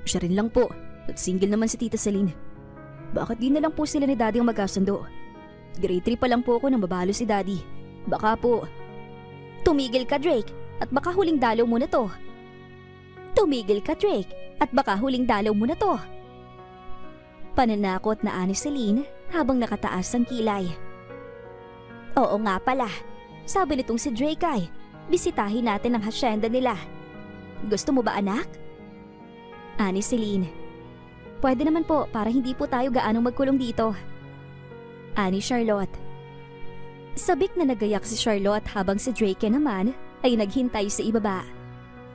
Siya rin lang po at single naman si Tita Celine. Bakit di na lang po sila ni Daddy ang magkasundo? Grade 3 pa lang po ako nang mabalo si Daddy. Baka po. Tumigil ka Drake at baka huling dalaw mo na to. Tumigil ka Drake at baka huling dalaw mo na to. Pananakot na ani Celine habang nakataas ang kilay. Oo nga pala, sabi nitong si Drake ay bisitahin natin ang hasyenda nila. Gusto mo ba anak? Ani Celine. Pwede naman po para hindi po tayo gaanong magkulong dito. Ani Charlotte. Sabik na nagayak si Charlotte habang si Drake naman ay naghintay sa ibaba.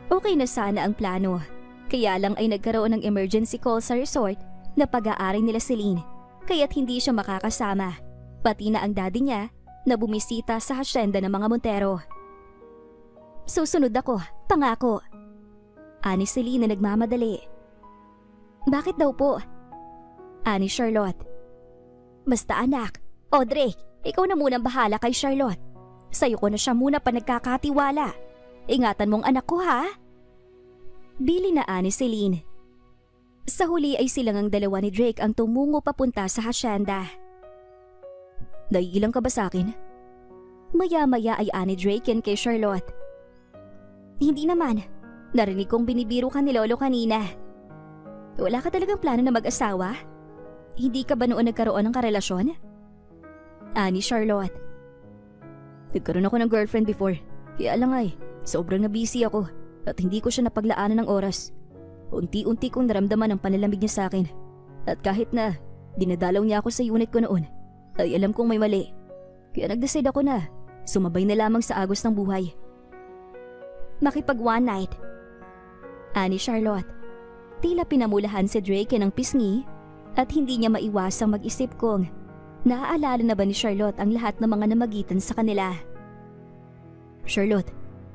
Okay na sana ang plano, kaya lang ay nagkaroon ng emergency call sa resort na pag-aari nila Celine, kaya't hindi siya makakasama, pati na ang daddy niya na bumisita sa hasyenda ng mga Montero. Susunod ako, pangako. Ani Celine na nagmamadali. Bakit daw po? Ani Charlotte. Basta anak, o Drake, ikaw na munang bahala kay Charlotte. Sa'yo ko na siya muna pa nagkakatiwala. Ingatan mong anak ko ha? Bili na ani Celine. Sa huli ay silang ang dalawa ni Drake ang tumungo papunta sa hasyenda. Naiilang ka ba sa akin? Maya-maya ay ani Drake yan kay Charlotte. Hindi naman. Narinig kong binibiro ka ni Lolo kanina. Wala ka talagang plano na mag-asawa? Hindi ka ba noon nagkaroon ng karelasyon? Ani Charlotte. Nagkaroon ako ng girlfriend before. Kaya lang ay, sobrang na-busy ako at hindi ko siya napaglaanan ng oras. Unti-unti kong naramdaman ang panalamig niya sa akin. At kahit na dinadalaw niya ako sa unit ko noon, ay alam kong may mali. Kaya nag-decide ako na sumabay na lamang sa agos ng buhay. Makipag one night. Ani Charlotte. Tila pinamulahan si Drake ng pisngi at hindi niya maiwasang mag-isip kung naaalala na ba ni Charlotte ang lahat ng mga namagitan sa kanila. Charlotte,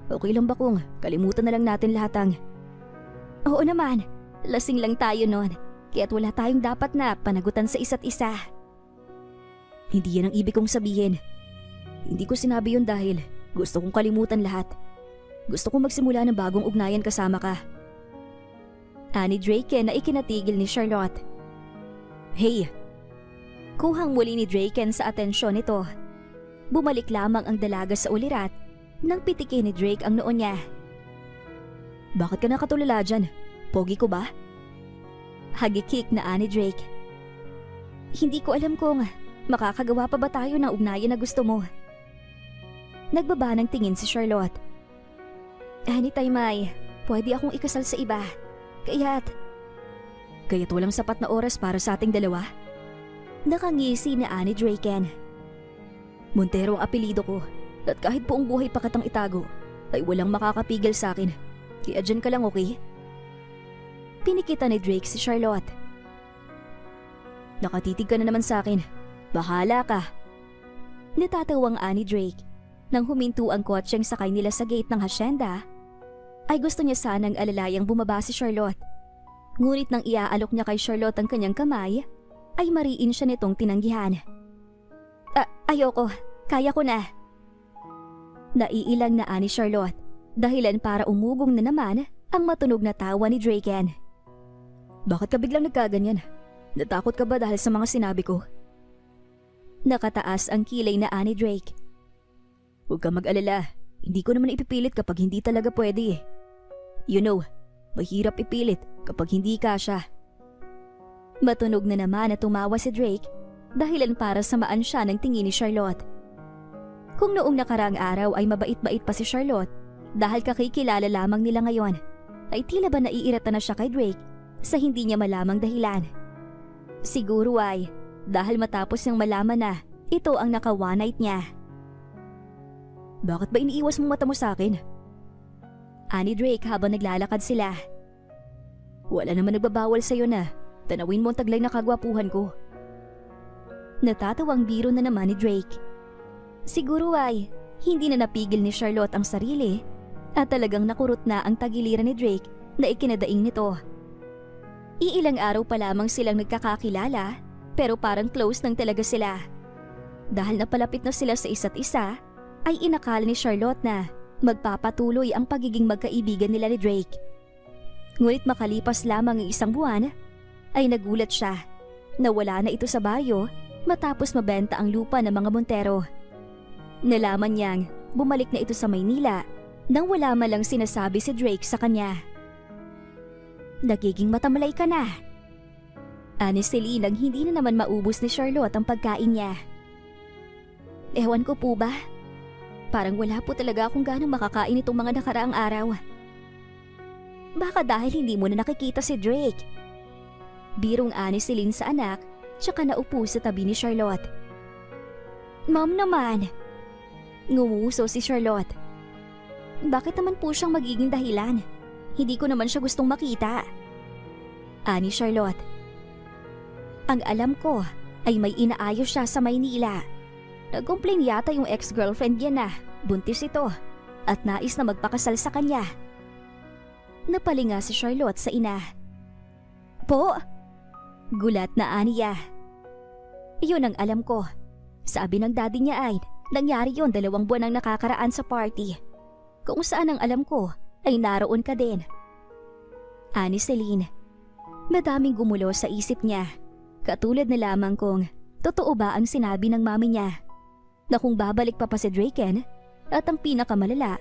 okay lang ba kung kalimutan na lang natin lahat ang... Oo naman, lasing lang tayo noon. kaya't wala tayong dapat na panagutan sa isa't isa. Hindi yan ang ibig kong sabihin. Hindi ko sinabi yun dahil gusto kong kalimutan lahat. Gusto kong magsimula ng bagong ugnayan kasama ka. Ani Draken na ikinatigil ni Charlotte. Hey! Kuhang muli ni Draken sa atensyon nito. Bumalik lamang ang dalaga sa ulirat nang pitikin ni Drake ang noo niya. Bakit ka nakatulala dyan? Pogi ko ba? Hagikik na ani Drake. Hindi ko alam kung makakagawa pa ba tayo ng ugnayan na gusto mo. Nagbaba ng tingin si Charlotte. Anytime ay pwede akong ikasal sa iba. Kaya't walang sapat na oras para sa ating dalawa? Nakangisi na ani Draken. Montero ang apelido ko at kahit buong buhay pa kitang itago ay walang makakapigil sa akin. Kaya dyan ka lang, okay? Pinikita ni Drake si Charlotte. Nakatitig ka na naman sa akin. Bahala ka. Natatawang ani Drake. Nang huminto ang kotseng sakay nila sa gate ng hasyenda, ay gusto niya sanang alalayang bumaba si Charlotte. Ngunit nang iaalok niya kay Charlotte ang kanyang kamay, ay mariin siya nitong tinanggihan. Ayoko. Kaya ko na. Naiilang na ani Charlotte, dahilan para umugong na naman ang matunog na tawa ni Draken. Bakit ka biglang nagkaganyan? Natakot ka ba dahil sa mga sinabi ko? Nakataas ang kilay na ani Drake. Huwag ka mag-alala, hindi ko naman ipipilit kapag hindi talaga pwede. You know, mahirap ipilit kapag hindi ka siya. Matunog na naman na tumawa si Drake, dahilan para samaan siya ng tingin ni Charlotte. Kung noong nakaraang araw ay mabait-bait pa si Charlotte dahil kakikilala lamang nila ngayon, ay tila ba naiirata na siya kay Drake sa hindi niya malamang dahilan. Siguro ay dahil matapos niyang malaman na ito ang naka-one night niya. Bakit ba iniiwas mong mata mo sa akin? Ani Drake habang naglalakad sila. Wala naman nagbabawal sa'yo na tanawin mo ang taglay na kagwapuhan ko. Natatawang biro na naman ni Drake. Siguro ay hindi na napigil ni Charlotte ang sarili at talagang nakurot na ang tagiliran ni Drake na ikinadaing nito. Iilang araw pa lamang silang nagkakakilala pero parang close nang talaga sila. Dahil napalapit na sila sa isa't isa, ay inakala ni Charlotte na magpapatuloy ang pagiging magkaibigan nila ni Drake. Ngunit makalipas lamang ang isang buwan, ay nagulat siya na wala na ito sa baryo matapos mabenta ang lupa ng mga Montero. Nalaman niyang bumalik na ito sa Maynila nang wala man lang sinasabi si Drake sa kanya. Nagiging matamalay ka na. Ani Celine nang hindi na naman maubos ni Charlotte ang pagkain niya. Ewan ko po ba? Parang wala po talaga akong ganang makakain itong mga nakaraang araw. Baka dahil hindi mo na nakikita si Drake. Birong ani Celine sa anak, tsaka naupo sa tabi ni Charlotte. Mom naman. Ngumuso si Charlotte. Bakit naman po siyang magiging dahilan? Hindi ko naman siya gustong makita. Ani Charlotte. Ang alam ko ay may inaayos siya sa Maynila. Nag-complain yata yung ex-girlfriend niya na buntis ito at nais na magpakasal sa kanya. Napalinga si Charlotte sa ina. Po? Gulat na aniya. Iyon ang alam ko. Sabi ng daddy niya ay nangyari yon 2 buwan ang nakakaraan sa party. Kung saan ang alam ko ay naroon ka din. Ani Celine. Madaming gumulo sa isip niya. Katulad na lamang kung totoo ba ang sinabi ng mami niya na kung babalik pa si Draken at ang pinakamalala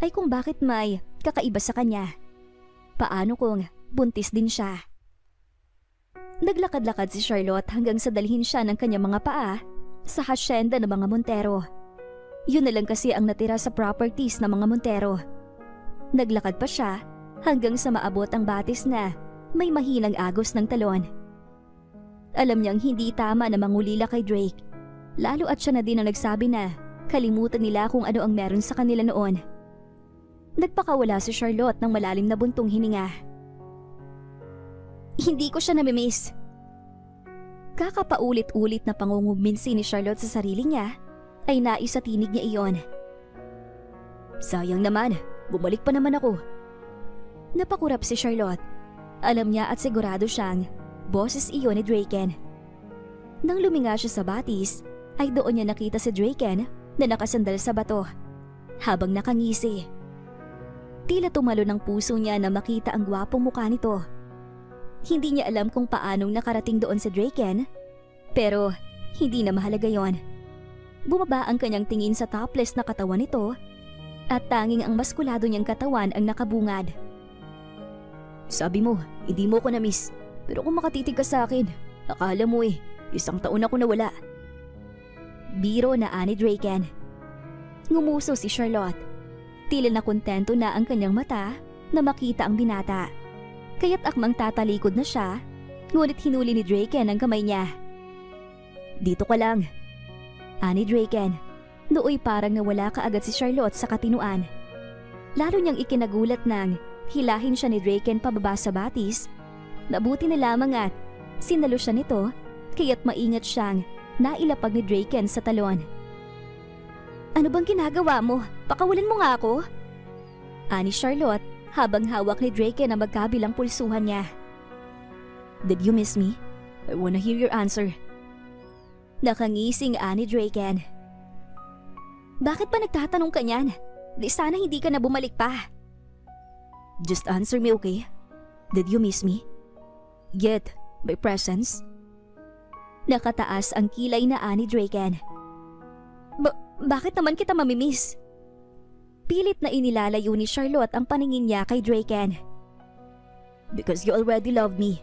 ay kung bakit may kakaiba sa kanya. Paano kung buntis din siya? Naglakad-lakad si Charlotte hanggang sa dalhin siya ng kanyang mga paa sa hasyenda ng mga Montero. Yun na lang kasi ang natira sa properties ng mga Montero. Naglakad pa siya hanggang sa maabot ang batis na may mahinang agos ng talon. Alam niyang hindi tama na mangulila kay Drake, lalo at siya na din ang nagsabi na kalimutan nila kung ano ang meron sa kanila noon. Nagpakawala si Charlotte ng malalim na buntong hininga. Hindi ko siya namimiss. Kakapaulit-ulit na pangungumbinsi ni Charlotte sa sarili niya ay naisatinig niya iyon. Sayang naman, bumalik pa naman ako. Napakurap si Charlotte. Alam niya at sigurado siyang Boses iyon ni Draken. Nang luminga siya sa batis, ay doon niya nakita si Draken na nakasandal sa bato, habang nakangisi. Tila tumalo ng puso niya na makita ang gwapong mukha nito. Hindi niya alam kung paanong nakarating doon si Draken, pero hindi na mahalaga yon. Bumaba ang kanyang tingin sa topless na katawan nito at tanging ang maskulado niyang katawan ang nakabungad. Sabi mo, hindi mo ko na-miss. Pero kung makatitig ka sa akin, akala mo 1 taon ako nawala. Biro na ani Draken. Ngumuso si Charlotte. Tila na kontento na ang kanyang mata na makita ang binata. Kaya't akmang tatalikod na siya, ngunit hinuli ni Draken ang kamay niya. Dito ka lang. Ani Draken. Nooy parang nawala kaagad si Charlotte sa katinuan. Lalo niyang ikinagulat nang hilahin siya ni Draken pababa sa batis. Nabuti na lamang at sinalo siya nito, kaya't maingat siyang nailapag ni Draken sa talon. Ano bang ginagawa mo? Pakawalan mo nga ako? Ani Charlotte habang hawak ni Draken ang magkabilang pulsuhan niya. Did you miss me? I wanna hear your answer. Nakangising ani Draken. Bakit pa nagtatanong ka niyan? Di sana hindi ka na bumalik pa. Just answer me, okay? Did you miss me? Yet, my presence? Nakataas ang kilay na ani Draken. Bakit naman kita mamimiss? Pilit na inilalayo ni Charlotte ang paningin niya kay Draken. Because you already love me.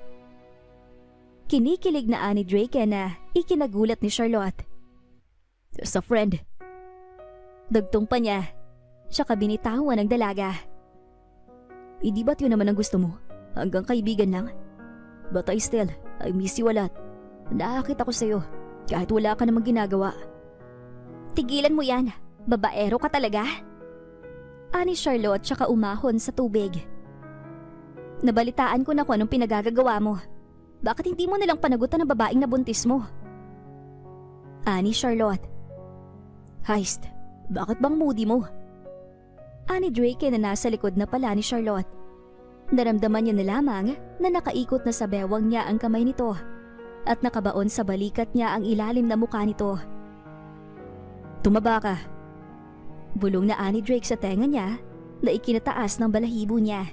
Kinikilig na ani Draken na ikinagulat ni Charlotte. As a friend. Dagtong pa niya, tsaka binitawan ng dalaga. Hindi ba't yun naman ang gusto mo? Hanggang kaibigan lang? But I miss you a lot. Nakakit ako sa'yo, kahit wala ka namang ginagawa. Tigilan mo yan, babaero ka talaga? Ani Charlotte tsaka umahon sa tubig. Nabalitaan ko na kung anong pinagagagawa mo. Bakit hindi mo nalang panagutan ng babaeng nabuntis mo? Ani Charlotte. Heist, bakit bang moody mo? Ani Draken na nasa likod na pala ni Charlotte. Naramdaman niya na lamang na nakaikot na sa bewang niya ang kamay nito at nakabaon sa balikat niya ang ilalim na mukha nito. Tumaba ka. Bulong na ani Drake sa tenga niya na ikinataas ng balahibo niya.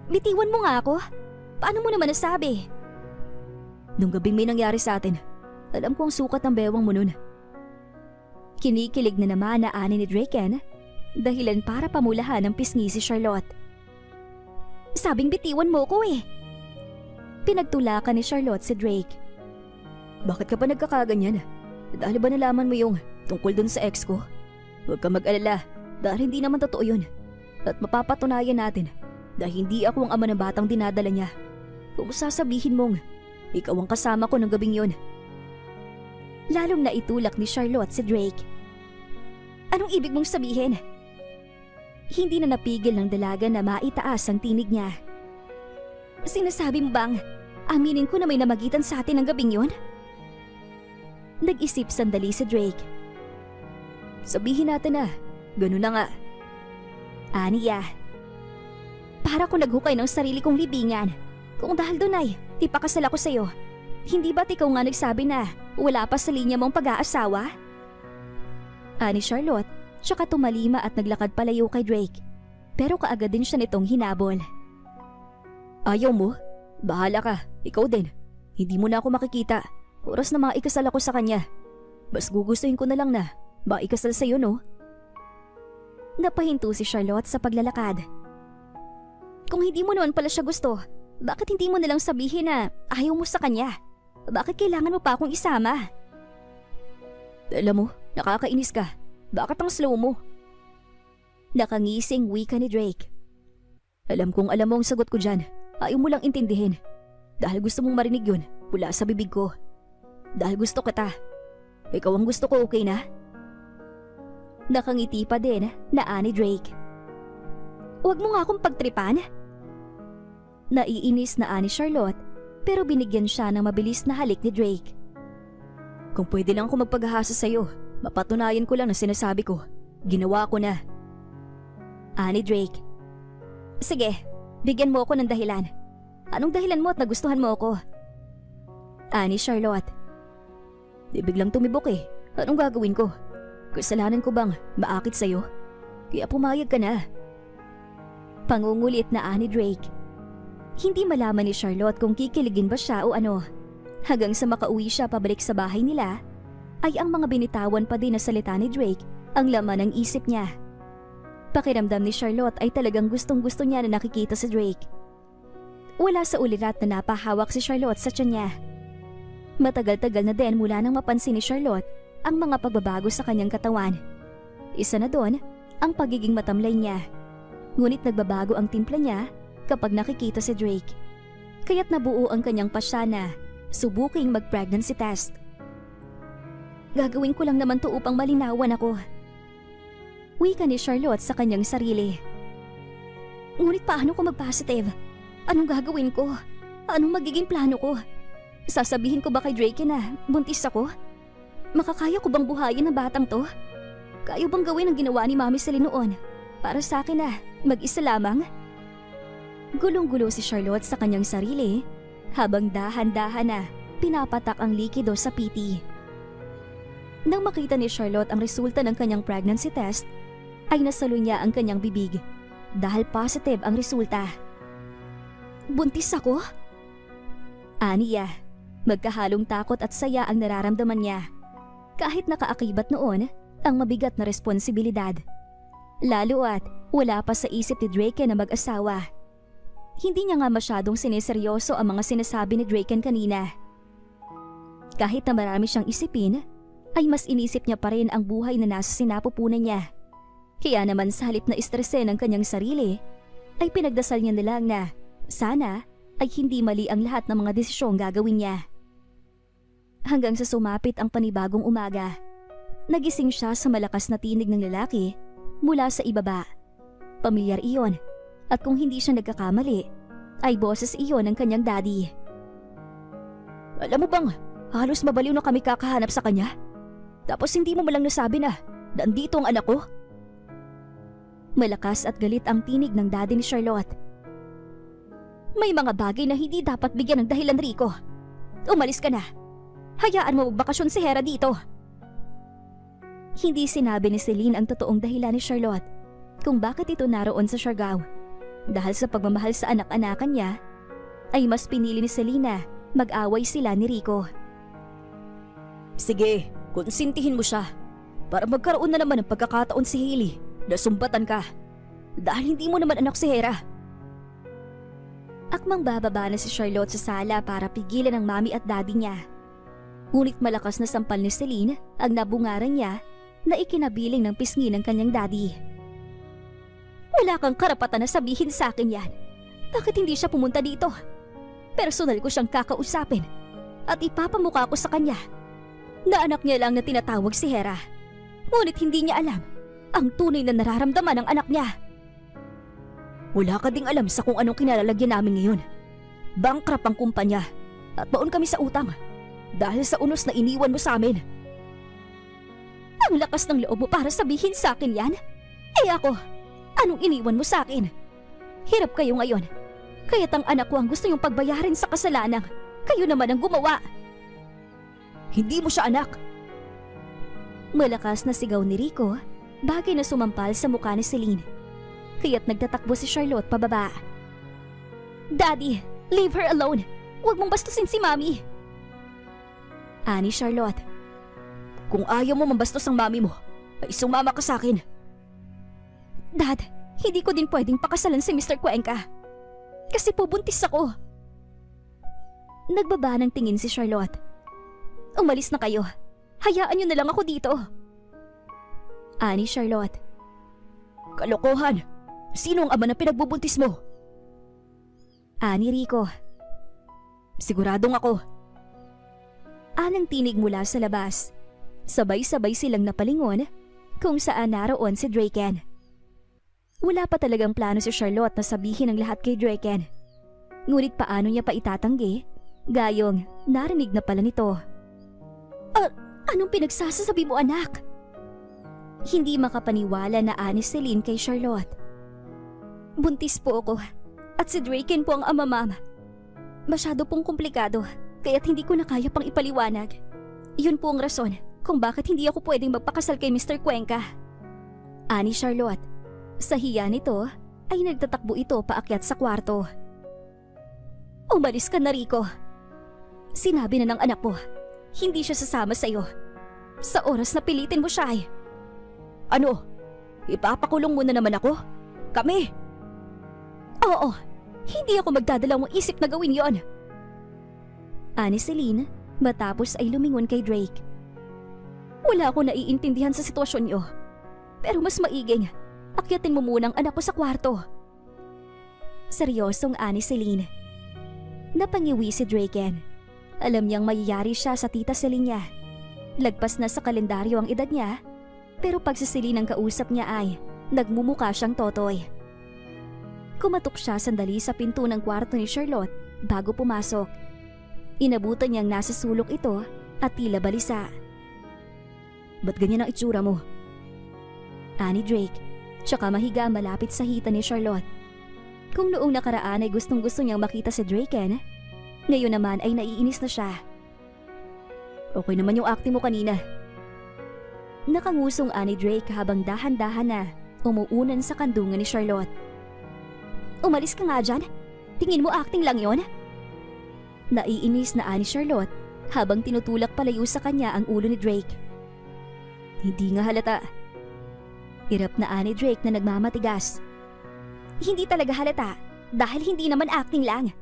Bitiwan mo nga ako. Paano mo naman nasabi? Nung gabing may nangyari sa atin, alam ko ang sukat ng bewang mo nun. Kinikilig na naman na ani ni Draken, dahilan para pamulahan ng pisngi si Charlotte. Sabing bitiwan mo ko Pinagtulakan ni Charlotte si Drake. Bakit ka pa nagkakaganyan? Dahil ba nalaman mo yung tungkol dun sa ex ko? Huwag ka mag-alala dahil hindi naman totoo yun. At mapapatunayan natin dahil hindi ako ang ama ng batang dinadala niya. Kung sasabihin mong ikaw ang kasama ko ng gabing yun. Lalong naitulak ni Charlotte si Drake. Anong ibig mong sabihin? Hindi na napigil ng dalaga na maitaas ang tinig niya. Sinasabi mo bang aminin ko na may namagitan sa atin ng gabing yun? Nag-isip sandali si Drake. Sabihin natin na, ganun na nga. Aniya. Para ko naghukay ng sarili kong libingan. Kung dahil doon ay, ipakasal ako sa'yo. Hindi ba't ikaw nga nagsabi na wala pa sa linya mong pag-aasawa? Ani Charlotte, tsaka tumalima at naglakad palayo kay Drake. Pero kaagad din siya nitong hinabol. Ayaw mo? Bahala ka, ikaw din. Hindi mo na ako makikita. Oras na maikasal ako sa kanya. Mas gugustuhin ko na lang na maikasal sa'yo, no? Napahinto si Charlotte sa paglalakad. Kung hindi mo naman pala siya gusto, bakit hindi mo nalang sabihin na ayaw mo sa kanya? Bakit kailangan mo pa akong isama? Alam mo, nakakainis ka. Bakit ang slow mo? Nakangising wika ni Drake. Alam kong alam mo ang sagot ko dyan. Ayaw mo lang intindihin. Dahil gusto mong marinig yun mula sa bibig ko. Dahil gusto kita. Ikaw ang gusto ko, okay na? Nakangiti pa din na ani Drake. Huwag mo nga akong pagtripan. Naiinis na ani Charlotte pero binigyan siya ng mabilis na halik ni Drake. Kung pwede lang ako magpaghahasa sa'yo, mapatunayan ko lang na sinasabi ko. Ginawa ko na. Ani Drake. Sige, bigyan mo ako ng dahilan. Anong dahilan mo at nagustuhan mo ako? Ani Charlotte. Di biglang tumibok eh. Anong gagawin ko? Kasalanan ko bang maakit sa'yo? Kaya pumayag ka na. Pangungulit na ani Drake. Hindi malaman ni Charlotte kung kikiligin ba siya o ano. Hanggang sa makauwi siya pabalik sa bahay nila, ay ang mga binitawan pa din na salita ni Drake ang laman ng isip niya. Pakiramdam ni Charlotte ay talagang gustong-gusto niya na nakikita si Drake. Wala sa ulirat na napahawak si Charlotte sa tiyan niya. Matagal-tagal na din mula nang mapansin ni Charlotte ang mga pagbabago sa kanyang katawan. Isa na doon ang pagiging matamlay niya. Ngunit nagbabago ang timpla niya kapag nakikita si Drake. Kaya't nabuo ang kanyang pasya na subuking mag-pregnancy test. Gagawin ko lang naman to upang malinawan ako. Wika ni Charlotte sa kanyang sarili. Ngunit paano ko mag-positive? Anong gagawin ko? Anong magiging plano ko? Sasabihin ko ba kay Drake na buntis ako? Makakaya ko bang buhayin ang batang to? Kaya bang gawin ang ginawa ni Mami Celine noon? Para sa akin na mag-isa lamang? Gulong-gulo si Charlotte sa kanyang sarili habang dahan-dahan na pinapatak ang likido sa PT. Nang makita ni Charlotte ang resulta ng kanyang pregnancy test, ay nasalo niya ang kanyang bibig dahil positive ang resulta. Buntis ako? Aniya, magkahalong takot at saya ang nararamdaman niya. Kahit nakaakibat noon ang mabigat na responsibilidad. Lalo at wala pa sa isip ni Drake na mag-asawa. Hindi niya nga masyadong sineseryoso ang mga sinasabi ni Drake kanina. Kahit na marami siyang isipin, ay mas inisip niya pa rin ang buhay na nasa sinapupunan niya. Kaya naman sa halip na istresin ang kanyang sarili, ay pinagdasal niya na lang na sana ay hindi mali ang lahat ng mga desisyong gagawin niya. Hanggang sa sumapit ang panibagong umaga, nagising siya sa malakas na tinig ng lalaki mula sa ibaba. Pamilyar iyon, at kung hindi siya nagkakamali, ay boses iyon ng kanyang daddy. Alam mo bang, halos mabaliw na kami kakahanap sa kanya? Tapos hindi mo malang nasabi na nandito ang anak ko? Malakas at galit ang tinig ng daddy ni Charlotte. May mga bagay na hindi dapat bigyan ng dahilan, Rico. Umalis ka na. Hayaan mo magbakasyon si Hera dito. Hindi sinabi ni Celine ang totoong dahilan ni Charlotte kung bakit ito naroon sa Siargao. Dahil sa pagmamahal sa anak-anakan niya, ay mas pinili ni Selena mag-away sila ni Rico. Sige, konsintihin mo siya para magkaroon na naman ng pagkakataon si Hailey na sumbatan ka dahil hindi mo naman anak si Hera. Akmang bababa na si Charlotte sa sala para pigilan ang mami at daddy niya. Ngunit malakas na sampal ni Celine ang nabungaran niya na ikinabiling ng pisngi ng kanyang daddy. Wala kang karapatan na sabihin sa akin yan. Bakit hindi siya pumunta dito? Personal ko siyang kakausapin at ipapamukha ko sa kanya na anak niya lang na tinatawag si Hera. Ngunit hindi niya alam ang tunay na nararamdaman ng anak niya. Wala ka ding alam sa kung anong kinalalagyan namin ngayon. Bankrupt ang kumpanya at baon kami sa utang dahil sa unos na iniwan mo sa amin. Ang lakas ng loob mo para sabihin sa akin yan? Eh ako, anong iniwan mo sa akin? Hirap kayo ngayon. Kaya't ang anak ko ang gusto niyong pagbayarin sa kasalanang kayo naman ang gumawa. Hindi mo siya anak. Malakas na sigaw ni Rico, bagay na sumampal sa mukha ni Celine. Kaya't nagtatakbo si Charlotte pababa. Daddy, leave her alone. Huwag mong bastusin si Mami. Ani Charlotte. Kung ayaw mo mambastos ang mami mo, ay sumama ka sa akin. Dad, hindi ko din pwedeng pakasalan si Mr. Cuenca. Kasi po buntis ako. Nagbaba ng tingin si Charlotte. Umalis na kayo. Hayaan niyo na lang ako dito. Ani Charlotte. Kalokohan! Sino ang ama na pinagbubuntis mo? Ani Rico. Siguradong ako. Anang tinig mula sa labas. Sabay-sabay silang napalingon kung saan naroon si Draken. Wala pa talagang plano si Charlotte na sabihin ang lahat kay Draken. Ngunit paano niya pa itatanggi? Gayong narinig na pala nito. Anong pinagsasasabi mo, anak? Hindi makapaniwala na ani Celine kay Charlotte. Buntis po ako at si Draken po ang ama, ma'am. Masyado pong komplikado kaya't hindi ko na kaya pang ipaliwanag. Yun po ang rason kung bakit hindi ako pwedeng magpakasal kay Mr. Cuenca. Ani Charlotte. Sa hiya nito ay nagtatakbo ito paakyat sa kwarto. Umalis ka na, Rico. Sinabi na ng anak mo, hindi siya sasama sa'yo. Sa oras na pilitin mo siya ay. Ano? Ipapakulong mo na naman ako? Kami? Oo, hindi ako magdadalawang isip na gawin yon. Ani Celine, matapos ay lumingon kay Drake. Wala akong naiintindihan sa sitwasyon niyo. Pero mas maiging, akyatin mo munang anak ko sa kwarto. Seryosong ani Celine. Napangiwi si Draken. Alam niyang mayayari siya sa tita Celine niya. Lagpas na sa kalendaryo ang edad niya, pero pag si Celine ang kausap niya ay nagmumuka siyang totoy. Kumatok siya sandali sa pinto ng kwarto ni Charlotte bago pumasok. Inabutan niyang nasa sulok ito at tila balisa. Ba't ganyan ang itsura mo? Ani Drake, tsaka mahiga malapit sa hita ni Charlotte. Kung noong nakaraan ay gustong-gusto niyang makita si Draken, ngayon naman ay naiinis na siya. Okay naman yung acting mo kanina. Nakangusong ani Drake habang dahan-dahan na umuunan sa kandungan ni Charlotte. Umalis ka nga dyan? Tingin mo acting lang yon? Naiinis na ani Charlotte habang tinutulak palayo sa kanya ang ulo ni Drake. Hindi nga halata. Irap na ani Drake na nagmamatigas. Hindi talaga halata dahil hindi naman acting lang.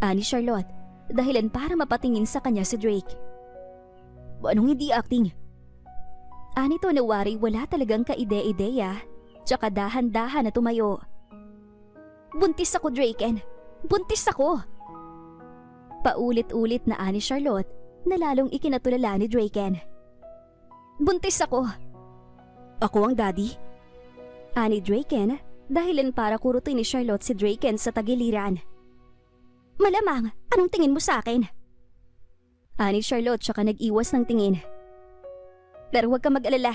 Ani Charlotte, dahilan para mapatingin sa kanya si Drake. Anong hindi acting? Ani to nawari wala talagang kaide-ideya, tsaka dahan-dahan na tumayo. Buntis ako, Draken. Buntis ako! Paulit-ulit na ani Charlotte na lalong ikinatulala ni Draken. Buntis ako! Ako ang daddy? Ani Draken, dahilan para kurutin ni Charlotte si Draken sa tagiliran. Malamang, anong tingin mo sa akin? Ani Charlotte tsaka nag-iwas ng tingin. Pero huwag kang mag-alala.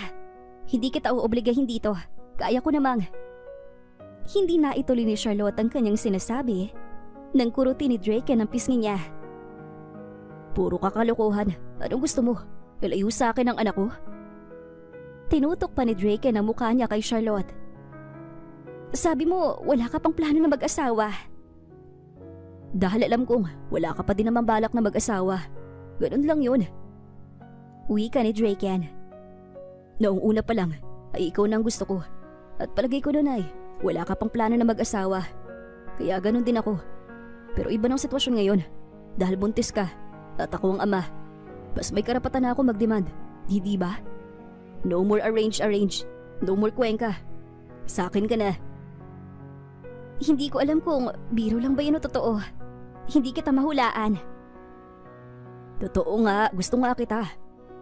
Hindi kita uobligahin dito. Kaya ko namang. Hindi na ituloy ni Charlotte ang kanyang sinasabi nang kurutin ni Draken ang pisngi niya. Puro kakalokohan. Anong gusto mo? Ilayo sa akin ang anak ko? Tinutok pa ni Draken ang mukha niya kay Charlotte. Sabi mo, wala ka pang plano na mag-asawa. Dahil alam kong wala ka pa din naman balak na mag-asawa. Ganun lang yun. Uwi ka ni Draken. Noong una pa lang ay ikaw nang gusto ko. At palagay ko nun ay wala ka pang plano na mag-asawa. Kaya ganun din ako. Pero iba ng sitwasyon ngayon. Dahil buntis ka at ako ang ama. Mas may karapatan na ako mag-demand. Di ba? No more arrange. No more Cuenca. Sa akin ka na. Hindi ko alam kung biro lang ba yun o totoo. Hindi kita mahulaan. Totoo nga, gusto nga kita.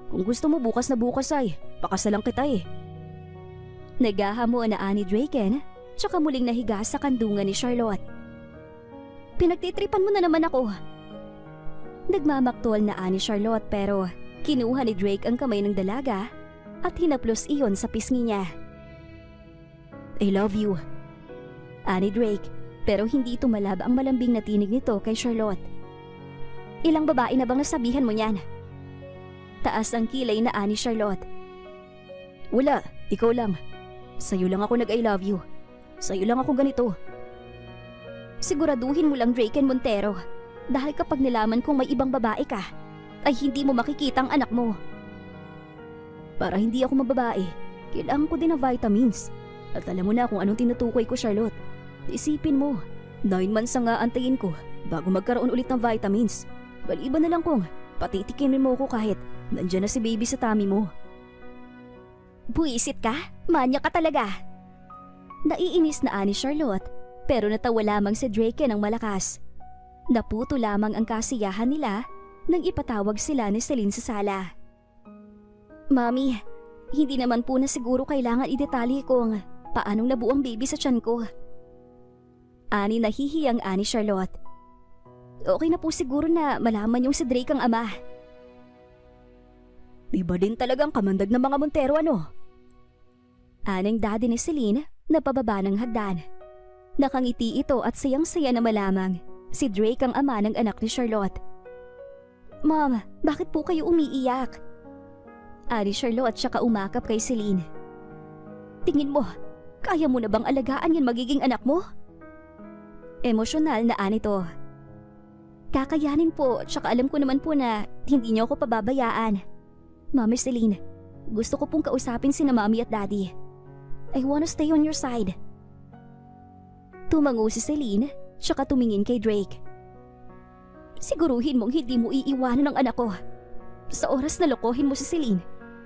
Kung gusto mo bukas na bukas ay pakasalan kita eh. Nagahamo na ani Draken, tsaka muling nahiga sa kandungan ni Charlotte. Pinagtitripan mo na naman ako. Nagmamaktol na ani Charlotte pero kinuha ni Drake ang kamay ng dalaga at hinaplos iyon sa pisngi niya. I love you. Ani Drake, pero hindi tumalab ang malambing na tinig nito kay Charlotte. Ilang babae na bang nasabihan mo niyan? Taas ang kilay na ani Charlotte. Wala, ikaw lang. Sa'yo lang ako nag-I love you. Sa'yo lang ako ganito. Siguraduhin mo lang Draken Montero, dahil kapag nalaman kong may ibang babae ka, ay hindi mo makikita ang anak mo. Para hindi ako mababae, kailangan ko din ng vitamins. At alam mo na kung anong tinutukoy ko, Charlotte. Isipin mo, 9 months na nga antayin ko bago magkaroon ulit ng vitamins. Baliban na lang kung patitikimin mo ko kahit nandyan na si baby sa tummy mo. Buisit ka? Manya ka talaga. Naiinis na ani Charlotte, pero natawa lamang si Drake ng malakas. Naputo lamang ang kasiyahan nila nang ipatawag sila ni Celine sa sala. Mami, hindi naman po na siguro kailangan idetalye kung paanong nabuo ang baby sa tiyan ko. Ani nahihiyang ani Charlotte. Okay na po siguro na malaman yung si Drake ang ama. Iba din talagang kamandag ng mga Montero ano? Anang daddy ni Celine na pababa ng hagdan. Nakangiti ito at sayang-saya na malamang si Drake ang ama ng anak ni Charlotte. Mom, bakit po kayo umiiyak? Ani Charlotte tsaka umakap kay Celine. Tingin mo, kaya mo na bang alagaan yan magiging anak mo? Emosyonal na anito. Kakayanin po, tsaka alam ko naman po na hindi niyo ako pababayaan. Mami Celine, gusto ko pong kausapin sina Mami at Daddy. I wanna stay on your side. Tumango si Celine, tsaka tumingin kay Drake. Siguruhin mong hindi mo iiwanan ang anak ko. Sa oras na lokohin mo si Celine,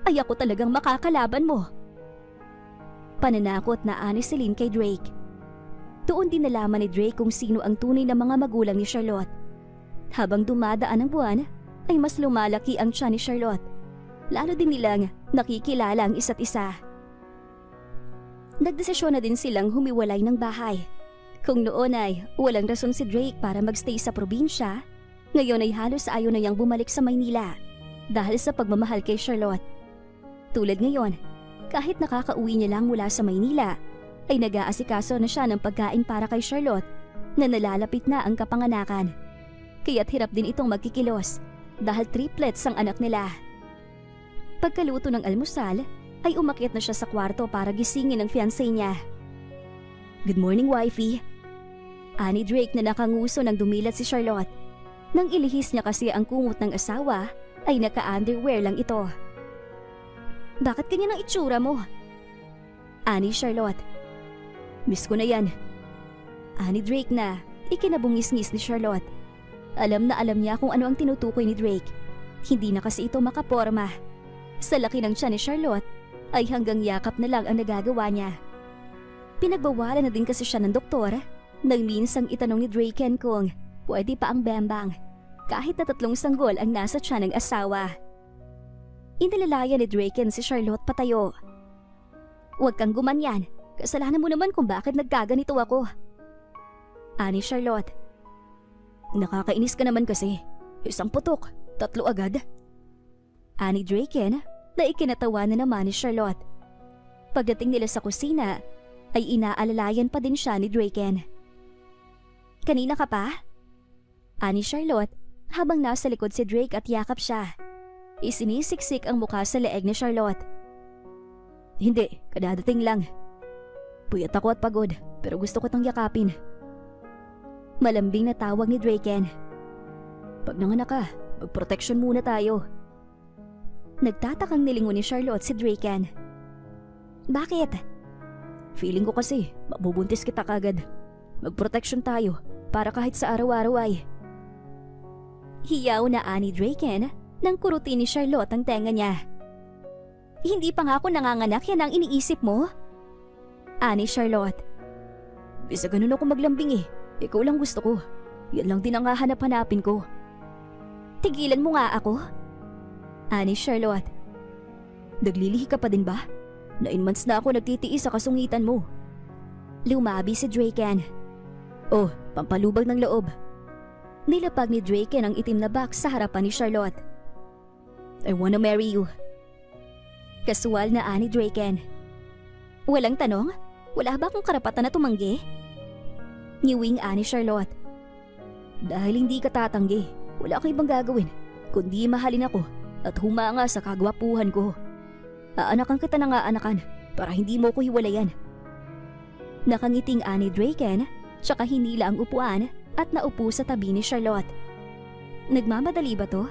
ay ako talagang makakalaban mo. Pananakot na ani Celine kay Drake. Doon din nalaman ni Drake kung sino ang tunay na mga magulang ni Charlotte. Habang dumadaan ang buwan, ay mas lumalaki ang tiyan ni Charlotte. Lalo din nilang nakikilala ang isa't isa. Nagdesisyon na din silang humiwalay ng bahay. Kung noon ay walang rason si Drake para magstay sa probinsya, ngayon ay halos ayaw na niyang bumalik sa Maynila dahil sa pagmamahal kay Charlotte. Tulad ngayon, kahit nakakauwi niya lang mula sa Maynila, ay nag-aasikaso na siya ng pagkain para kay Charlotte na nalalapit na ang kapanganakan. Kaya't hirap din itong magkikilos dahil triplets ang anak nila. Pagkaluto ng almusal, ay umakyat na siya sa kwarto para gisingin ang fiancé niya. Good morning, wifey. Ani Drake na nakanguso nang dumilat si Charlotte. Nang ilihis niya kasi ang kungot ng asawa, ay naka-underwear lang ito. Bakit ganyan ang itsura mo? Ani Charlotte. Miss ko na yan. Ani Drake na ikinabungis-ngis ni Charlotte. Alam na alam niya kung ano ang tinutukoy ni Drake. Hindi na kasi ito makaporma. Sa laki ng tiyan ni Charlotte, ay hanggang yakap na lang ang nagagawa niya. Pinagbawalan na din kasi siya ng doktor nang minsang itanong ni Draken kung pwede pa ang bembang kahit na 3 sanggol ang nasa tiyan ng asawa. Inilalayan ni Draken si Charlotte patayo. Huwag kang gumanyan. Kasalanan mo naman kung bakit nagkaganito ako. Ani Charlotte. Nakakainis ka naman kasi. 1 putok, 3 agad. Ani Draken na ikinatawa na naman ni Charlotte. Pagdating nila sa kusina, ay inaalalayan pa din siya ni Draken. Kanina ka pa? Ani Charlotte habang nasa likod si Drake at yakap siya. Isinisiksik ang mukha sa leeg ni Charlotte. Hindi, kadadating lang. Puyat ako at pagod, pero gusto ko tang yakapin. Malambing na tawag ni Draken. Pag nanganak ka, mag-protection muna tayo. Nagtatakang nilingon ni Charlotte si Draken. Bakit? Feeling ko kasi, mabubuntis kita kagad. Mag-protection tayo, para kahit sa araw-araw ay. Hiyaw na ani Draken nang kurutin ni Charlotte ang tenga niya. Hindi pa nga ako nanganganak, yan ang iniisip mo? Ani Charlotte. Bisa ganun ako maglambing eh. Ikaw lang gusto ko. Yan lang din ang hahanap-hanapin ko. Tigilan mo nga ako. Ani Charlotte. Naglilihi ka pa din ba? 9 months na ako nagtitiis sa kasungitan mo. Lumabi si Draken. Oh, pampalubag ng loob. Nilapag ni Draken ang itim na box sa harapan ni Charlotte. I wanna marry you. Kasual na ani Draken. Walang tanong? Wala ba akong karapatan na tumanggi? Niwing ani Charlotte. Dahil hindi ka tatanggi, wala ka ibang gagawin, kundi mahalin ako at humanga sa kagwapuhan ko. Aanakan kita na nga anakan para hindi mo ko hiwalayan. Nakangiting ani Draken, tsaka hinila ang upuan at naupo sa tabi ni Charlotte. Nagmamadali ba to?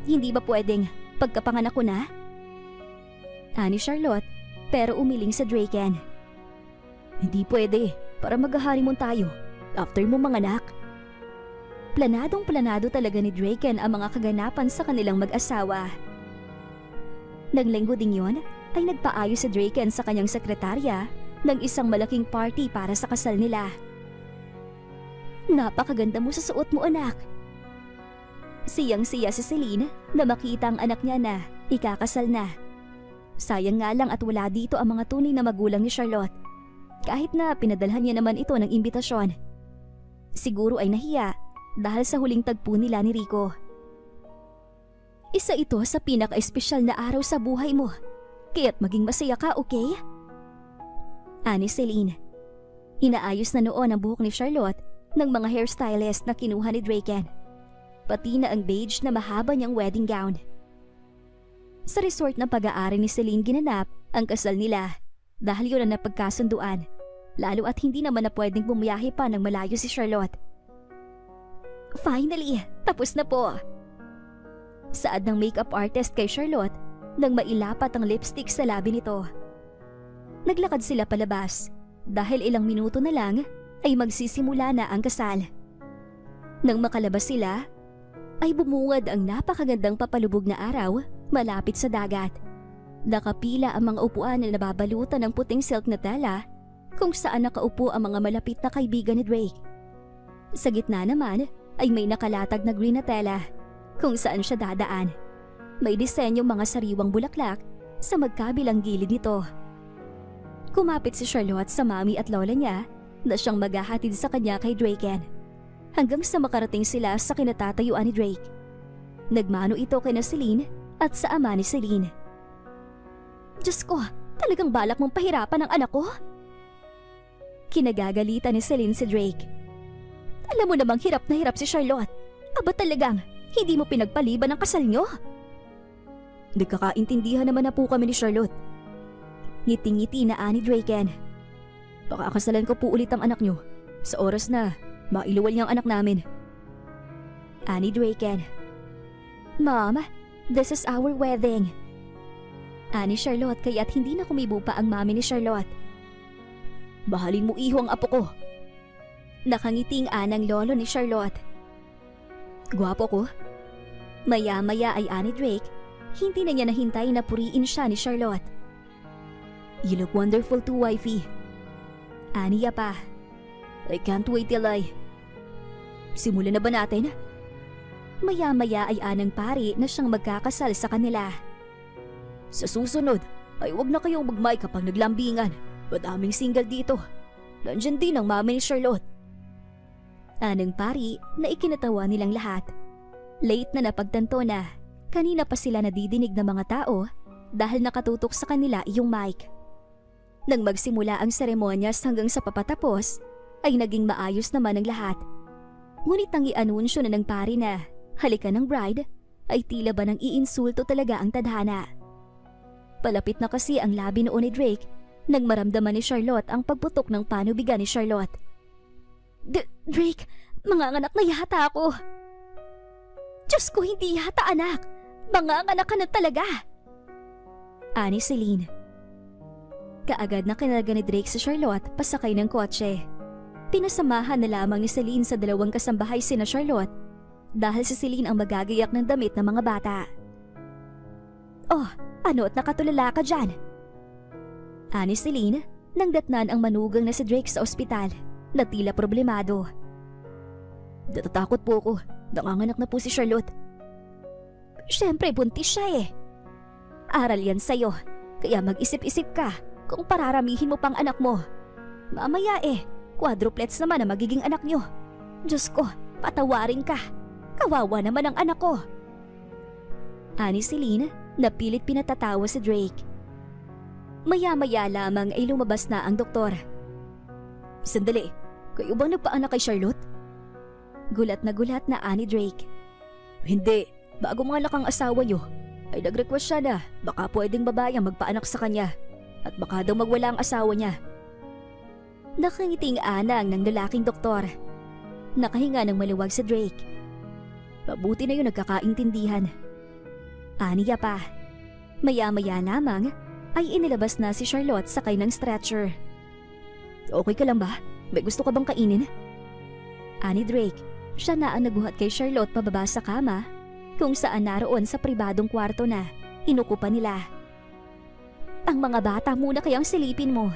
Hindi ba pwedeng pagkapanganak ko na? Ani Charlotte, pero umiling sa Draken. Hindi pwede, para maghahari mo tayo after mo manganak. Planadong planado talaga ni Draken ang mga kaganapan sa kanilang mag-asawa. Nang linggo ding yon, ay nagpaayos si Draken sa kanyang sekretarya ng isang malaking party para sa kasal nila. Napakaganda mo sa suot mo, anak. Siyang-siya si Celine na makita ang anak niya na ikakasal na. Sayang nga lang at wala dito ang mga tunay na magulang ni Charlotte. Kahit na pinadalhan niya naman ito ng imbitasyon. Siguro ay nahiya dahil sa huling tagpo nila ni Rico. Isa ito sa pinaka-espesyal na araw sa buhay mo. Kaya't maging masaya ka, okay? Ani Celine. Inaayos na noon ang buhok ni Charlotte ng mga hairstylist na kinuha ni Draken. pati na ang beige na mahaba niyang wedding gown. Sa resort ng pag-aari ni Celine ginanap ang kasal nila dahil yun ang napagkasunduan, lalo at hindi naman na pwedeng bumiyahe pa ng malayo si Charlotte. Finally, tapos na po. Saad ng makeup artist kay Charlotte nang mailapat ang lipstick sa labi nito. Naglakad sila palabas dahil ilang minuto na lang ay magsisimula na ang kasal. Nang makalabas sila, ay bumungad ang napakagandang papalubog na araw malapit sa dagat. Nakapila ang mga upuan na nababalutan ng puting silk na tela kung saan nakaupo ang mga malapit na kaibigan ni Drake. Sa gitna naman ay may nakalatag na green na tela kung saan siya dadaan. May disenyong mga sariwang bulaklak sa magkabilang gilid nito. Kumapit si Charlotte sa mami at lola niya na siyang maghahatid sa kanya kay Draken hanggang sa makarating sila sa kinatatayuan ni Drake. Nagmano ito kay Celine at sa ama ni Celine. Diyos ko, talagang balak mong pahirapan ang anak ko? Kinagagalitan ni Celine si Drake. Alam mo namang hirap na hirap si Charlotte. Aba talagang, hindi mo pinagpaliban ang kasal nyo? Nagkakaintindihan naman na po kami ni Charlotte. Ngiti-ngiti na ani Draken. Pakakasalan ko po ulit ang anak nyo sa oras na mailuwal niyang anak namin. Ani Draken. Mom, this is our wedding. Ani Charlotte kaya't hindi na kumibo pa ang mami ni Charlotte. Bahalin mo iho ang apo ko. Nakangiting anang lolo ni Charlotte. Gwapo ko? Maya-maya ay ani Drake, hindi na niya nahintay na puriin siya ni Charlotte. You look wonderful too, wifey. Aniya pa. I can't wait till Simulan na ba natin? Maya-maya ay anang pari na siyang magkakasal sa kanila. Sa susunod ay wag na kayong magmay kapag naglambingan. Madaming single dito. Nandiyan din ang mami ni Charlotte. Anang pari na ikinatawa nilang lahat. Late na napagtanto na kanina pa sila nadidinig ng mga tao dahil nakatutok sa kanila iyong mic. Nang magsimula ang seremonyas hanggang sa papatapos, ay naging maayos naman ang lahat. Ngunit ang i-anunsyo na ng pari na halika ng bride ay tila ba nang iinsulto talaga ang tadhana. Palapit na kasi ang labi noon ni Drake nang maramdaman ni Charlotte ang pagputok ng panubigan ni Charlotte. Drake, manganganak na yata ako. Diyos ko, hindi yata anak. Manganganak ka na talaga. Ani Celine. Kaagad na kinalaga ni Drake si Charlotte pasakay ng kotse. Pinasamahan na lamang ni Celine sa dalawang kasambahay sina Charlotte dahil si Celine ang magagayak ng damit ng mga bata. Oh, ano at nakatulala ka dyan? Ani Celine nang datnan ang manugang na si Drake sa ospital na tila problemado. Natatakot po ako. Nanganganak na po si Charlotte. Siyempre buntis siya eh. Aral yan sa'yo, kaya mag-isip-isip ka kung pararamihin mo pang anak mo. Mamaya quadruplets naman ang magiging anak nyo. Diyos ko, patawarin ka. Kawawa naman ang anak ko. Ani Celine na pilit pinatatawa si Drake. Maya-maya lamang ay lumabas na ang doktor. Sandali, kayo bang nagpaanak kay Charlotte? Gulat na ani Drake. Hindi, bago mga lakang asawa nyo, ay nag-request siya na baka pwedeng babae ang magpaanak sa kanya at baka daw magwala ang asawa niya. Nakangiting anang ng lalaking doktor. Nakahinga ng maluwag si Drake. Mabuti na yun nagkakaintindihan. Aniya pa. Maya-maya lamang ay inilabas na si Charlotte sakay ng stretcher. Okay ka lang ba? May gusto ka bang kainin? Ani Drake, siya na ang naguhat kay Charlotte pababa sa kama kung saan naroon sa pribadong kwarto na inukupan nila. Ang mga bata muna kayang silipin mo.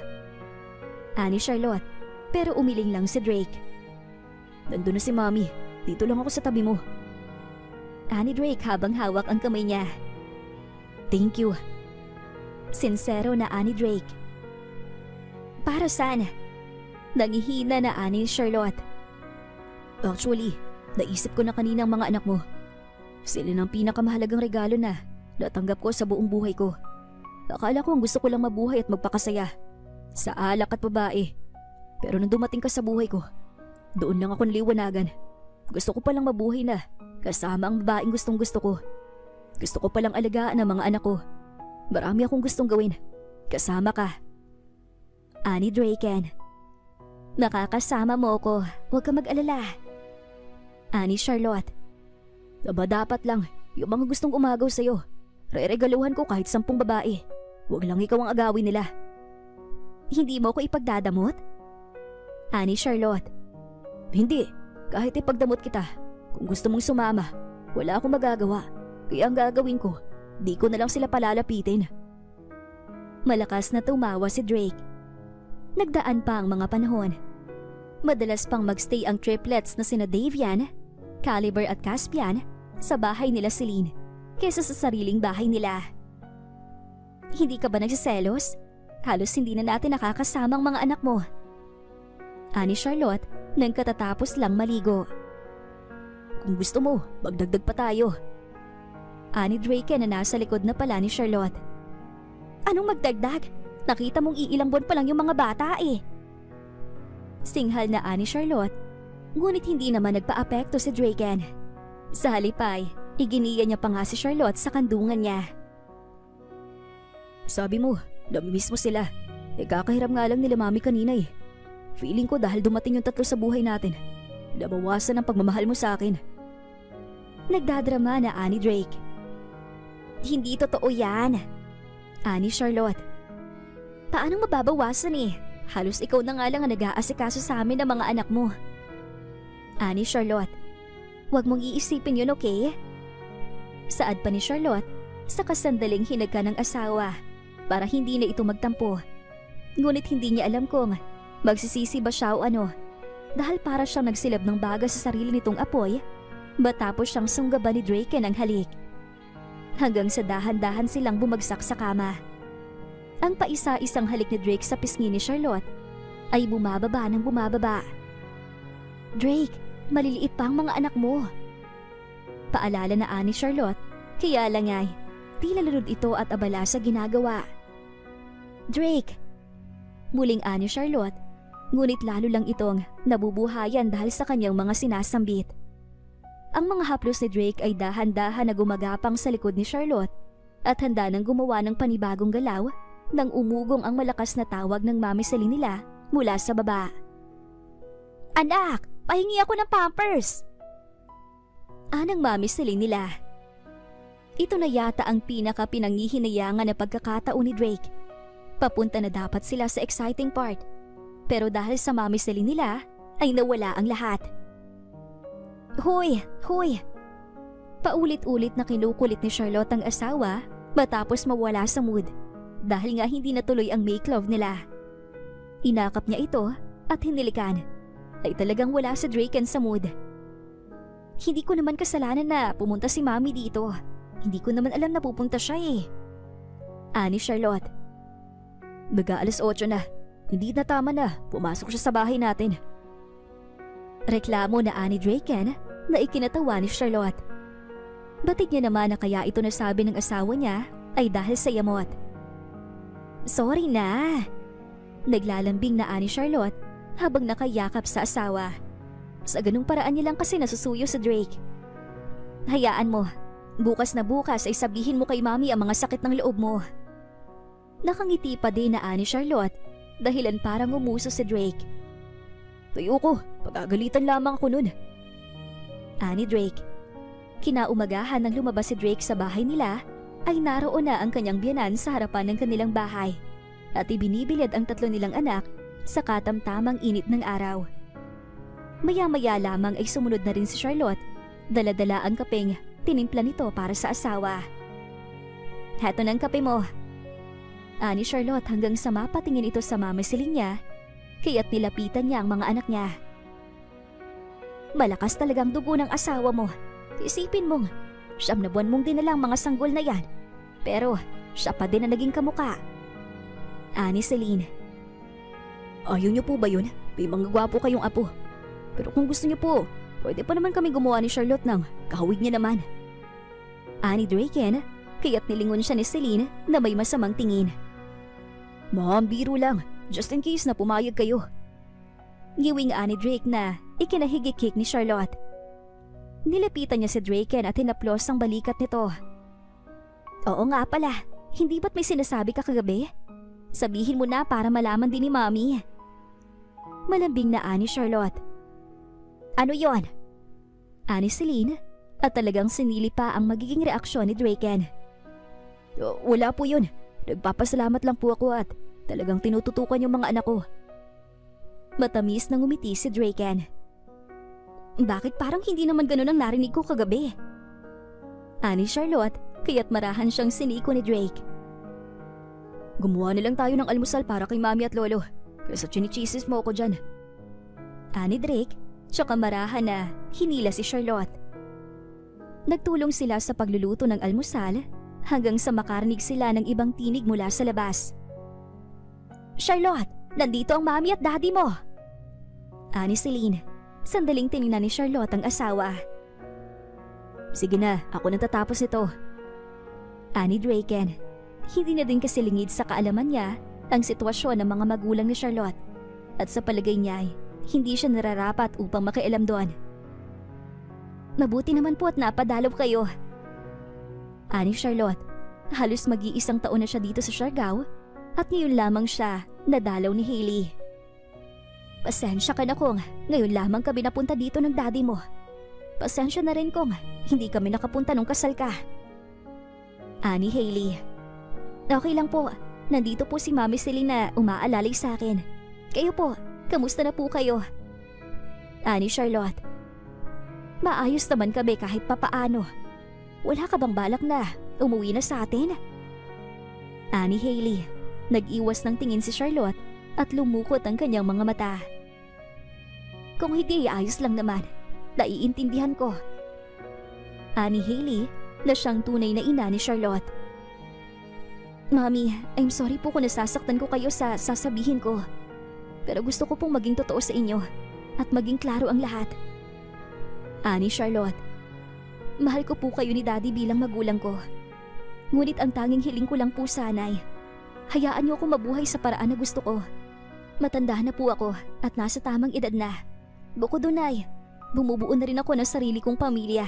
Ani Charlotte, pero umiling lang si Drake. Nandun na si Mommy, dito lang ako sa tabi mo. Ani Drake habang hawak ang kamay niya. Thank you. Sincero na ani Drake. Para saan? Nangihina na ani Charlotte. Actually, naisip ko na kanina ang mga anak mo. Sila ng pinakamahalagang regalo na natanggap ko sa buong buhay ko. Akala ko ang gusto ko lang mabuhay at magpakasaya. Sa alak at babae. Pero nung dumating ka sa buhay ko, doon lang ako naliwanagan. Gusto ko palang mabuhay na kasama ang babaeng gustong gusto ko. Gusto ko palang alagaan ang mga anak ko. Marami akong gustong gawin. Kasama ka. Ani Draken. Makakasama mo ko. Huwag ka mag-alala. Ani Charlotte. Aba dapat lang, yung mga gustong umagaw sa'yo. Re-regaluhan ko kahit 10 babae. Huwag lang ikaw ang agawin nila. Hindi mo ko ipagdadamot? Ani Charlotte. Hindi, kahit ipagdamot kita. Kung gusto mong sumama, wala akong magagawa. Kaya ang gagawin ko, di ko na lang sila palalapitin. Malakas na tumawa si Drake. Nagdaan pa ang mga panahon. Madalas pang magstay ang triplets na sina Davian, Caliber at Caspian sa bahay nila Celine kesa sa sariling bahay nila. Hindi ka ba nagsiselos? Halos hindi na natin nakakasama ang mga anak mo. Ani Charlotte nang katatapos lang maligo. Kung gusto mo, magdagdag pa tayo. Ani Drake na nasa likod na pala ni Charlotte. Anong magdagdag? Nakita mong iilang buwan pa lang yung mga bata eh. Singhal na ani Charlotte, ngunit hindi naman nagpa-apekto si Draken. Sa halip ay, iginiya niya pa nga si Charlotte sa kandungan niya. Sabi mo, namimiss mo sila. Kakahiram nga lang nila mami kanina eh. Feeling ko dahil dumating yung 3 sa buhay natin, nabawasan ang pagmamahal mo sa akin. Nagdadrama na ani Drake. Hindi totoo yan. Ani Charlotte. Paano mababawasan eh? Halos ikaw na nga lang ang nag-aasikaso sa amin ng mga anak mo. Ani Charlotte. Huwag mong iisipin yun, okay? Saad pa ni Charlotte sa kasandaling hinagka ng asawa para hindi na ito magtampo. Ngunit hindi niya alam kung magsisisi ba siya o ano, dahil para siyang nagsilab ng baga sa sarili nitong apoy matapos siyang sunggaban ni Drake ng halik. Hanggang sa dahan-dahan silang bumagsak sa kama. Ang paisa-isang halik ni Drake sa pisngi ni Charlotte ay bumababa ng bumababa. Drake, maliliit pa ang mga anak mo. Paalala na ani Charlotte, kaya lang ay tila lunod ito at abala sa ginagawa. Drake! Muling ani Charlotte, ngunit lalo lang itong nabubuhayan dahil sa kanyang mga sinasambit. Ang mga haplos ni Drake ay dahan-dahan na gumagapang sa likod ni Charlotte at handa nang gumawa ng panibagong galaw nang umugong ang malakas na tawag ng mami Celine nila mula sa baba. Anak, pahingi ako ng pampers! Anang mami Celine nila. Ito na yata ang pinaka-pinanghihinayangan na pagkakataon ni Drake. Papunta na dapat sila sa exciting part. Pero dahil sa mami Celine nila, ay nawala ang lahat. Hoy! Hoy! Paulit-ulit na kinukulit ni Charlotte ang asawa matapos mawala sa mood. Dahil nga hindi natuloy ang make love nila. Inakap niya ito at hinilikan. Ay talagang wala si Draken sa mood. Hindi ko naman kasalanan na pumunta si mami dito. Hindi ko naman alam na pupunta siya eh. Ani Charlotte. Baga 8:00 na. Hindi na tama na. Pumasok siya sa bahay natin. Reklamo na ani Draken na ikinatawa ni Charlotte. Batig niya naman na kaya ito nasabi ng asawa niya ay dahil sa yamot. Sorry na. Naglalambing na ani Charlotte habang nakayakap sa asawa. Sa ganung paraan niya lang kasi nasusuyo si Drake. Hayaan mo. Bukas na bukas ay sabihin mo kay mami ang mga sakit ng loob mo. Nakangiti pa din na ani Charlotte dahilan parang umuso si Drake. Tayo ko, pagagalitan lamang ako nun. Ani Drake. Kinaumagahan nang lumabas si Drake sa bahay nila ay naroon na ang kanyang biyanan sa harapan ng kanilang bahay at ibinibilad ang 3 nilang anak sa katamtamang init ng araw. Maya-maya lamang ay sumunod na rin si Charlotte, dala-dala ang kapeng tinimpla nito para sa asawa. Heto ng kape mo. Ani Charlotte hanggang sa mapatingin ito sa mama Celine niya, kaya't nilapitan niya ang mga anak niya. Malakas talagang dugo ng asawa mo. Isipin mong, 9 na buwan mong dinalang mga sanggol na yan. Pero siya pa din na naging kamuka. Ani Celine. Ayaw niyo po ba yun? May mga gwapo kayong apo. Pero kung gusto niyo po, pwede pa naman kami gumawa ni Charlotte ng kahawig niya naman. Ani Draken, kaya't nilingon siya ni Celine na may masamang tingin. Ma'am, biro lang. Just in case na pumayag kayo. Ngiwing ani Drake na ikinahigikik ni Charlotte. Nilapitan niya si Draken at hinaplos ang balikat nito. Oo nga pala, hindi ba't may sinasabi ka kagabi? Sabihin mo na para malaman din ni Mommy. Malambing na ani Charlotte. Ano yon? Ani Celine at talagang sinili pa ang magiging reaksyon ni Draken. Wala po yun. Nagpapasalamat lang po ako at talagang tinututukan yung mga anak ko. Matamis na ngumiti si Draken. Bakit parang hindi naman ganun ang narinig ko kagabi? Ani Charlotte, kaya't marahan siyang siniko ni Drake. Gumawa na lang tayo ng almusal para kay Mami at Lolo. Kaysa chinichisis mo ako dyan. Ani Drake, tsaka marahan na hinila si Charlotte. Nagtulong sila sa pagluluto ng almusal hanggang sa makarinig sila ng ibang tinig mula sa labas. Charlotte, nandito ang Mami at Daddy mo! Ani Celine. Sandaling tiningnan ni Charlotte ang asawa. Sige na, ako natatapos ito. Ani Draken. Hindi na din kasi lingid sa kaalaman niya ang sitwasyon ng mga magulang ni Charlotte at sa palagay niya ay hindi siya nararapat upang makialam doon. Mabuti naman po at napadalaw kayo. Ani Charlotte, halos mag-iisang taon na siya dito sa Siargao at ngayon lamang siya nadalaw ni Hailey. Pasensya ka na kung ngayon lamang kami napunta dito ng daddy mo. Pasensya na rin kung hindi kami nakapunta nung kasal ka. Ani Hailey. Okay lang po, nandito po si Mami Celine na umaalalay sa akin. Kayo po, kamusta na po kayo? Ani Charlotte. Maayos naman kami kahit papaano. Wala ka bang balak na umuwi na sa atin? Ani Hailey. Nag-iwas ng tingin si Charlotte at lumukot ang kanyang mga mata. Kung hindi ayos lang naman, naiintindihan ko. Ani Hailey na siyang tunay na ina ni Charlotte. Mami, I'm sorry po kung nasasaktan ko kayo sa sasabihin ko. Pero gusto ko pong maging totoo sa inyo at maging klaro ang lahat. Ani Charlotte. Mahal ko po kayo ni Daddy bilang magulang ko. Ngunit ang tanging hiling ko lang po sanay, hayaan niyo ako mabuhay sa paraan na gusto ko. Matanda na po ako at nasa tamang edad na. Bukod doon ay, bumubuo na rin ako ng sarili kong pamilya.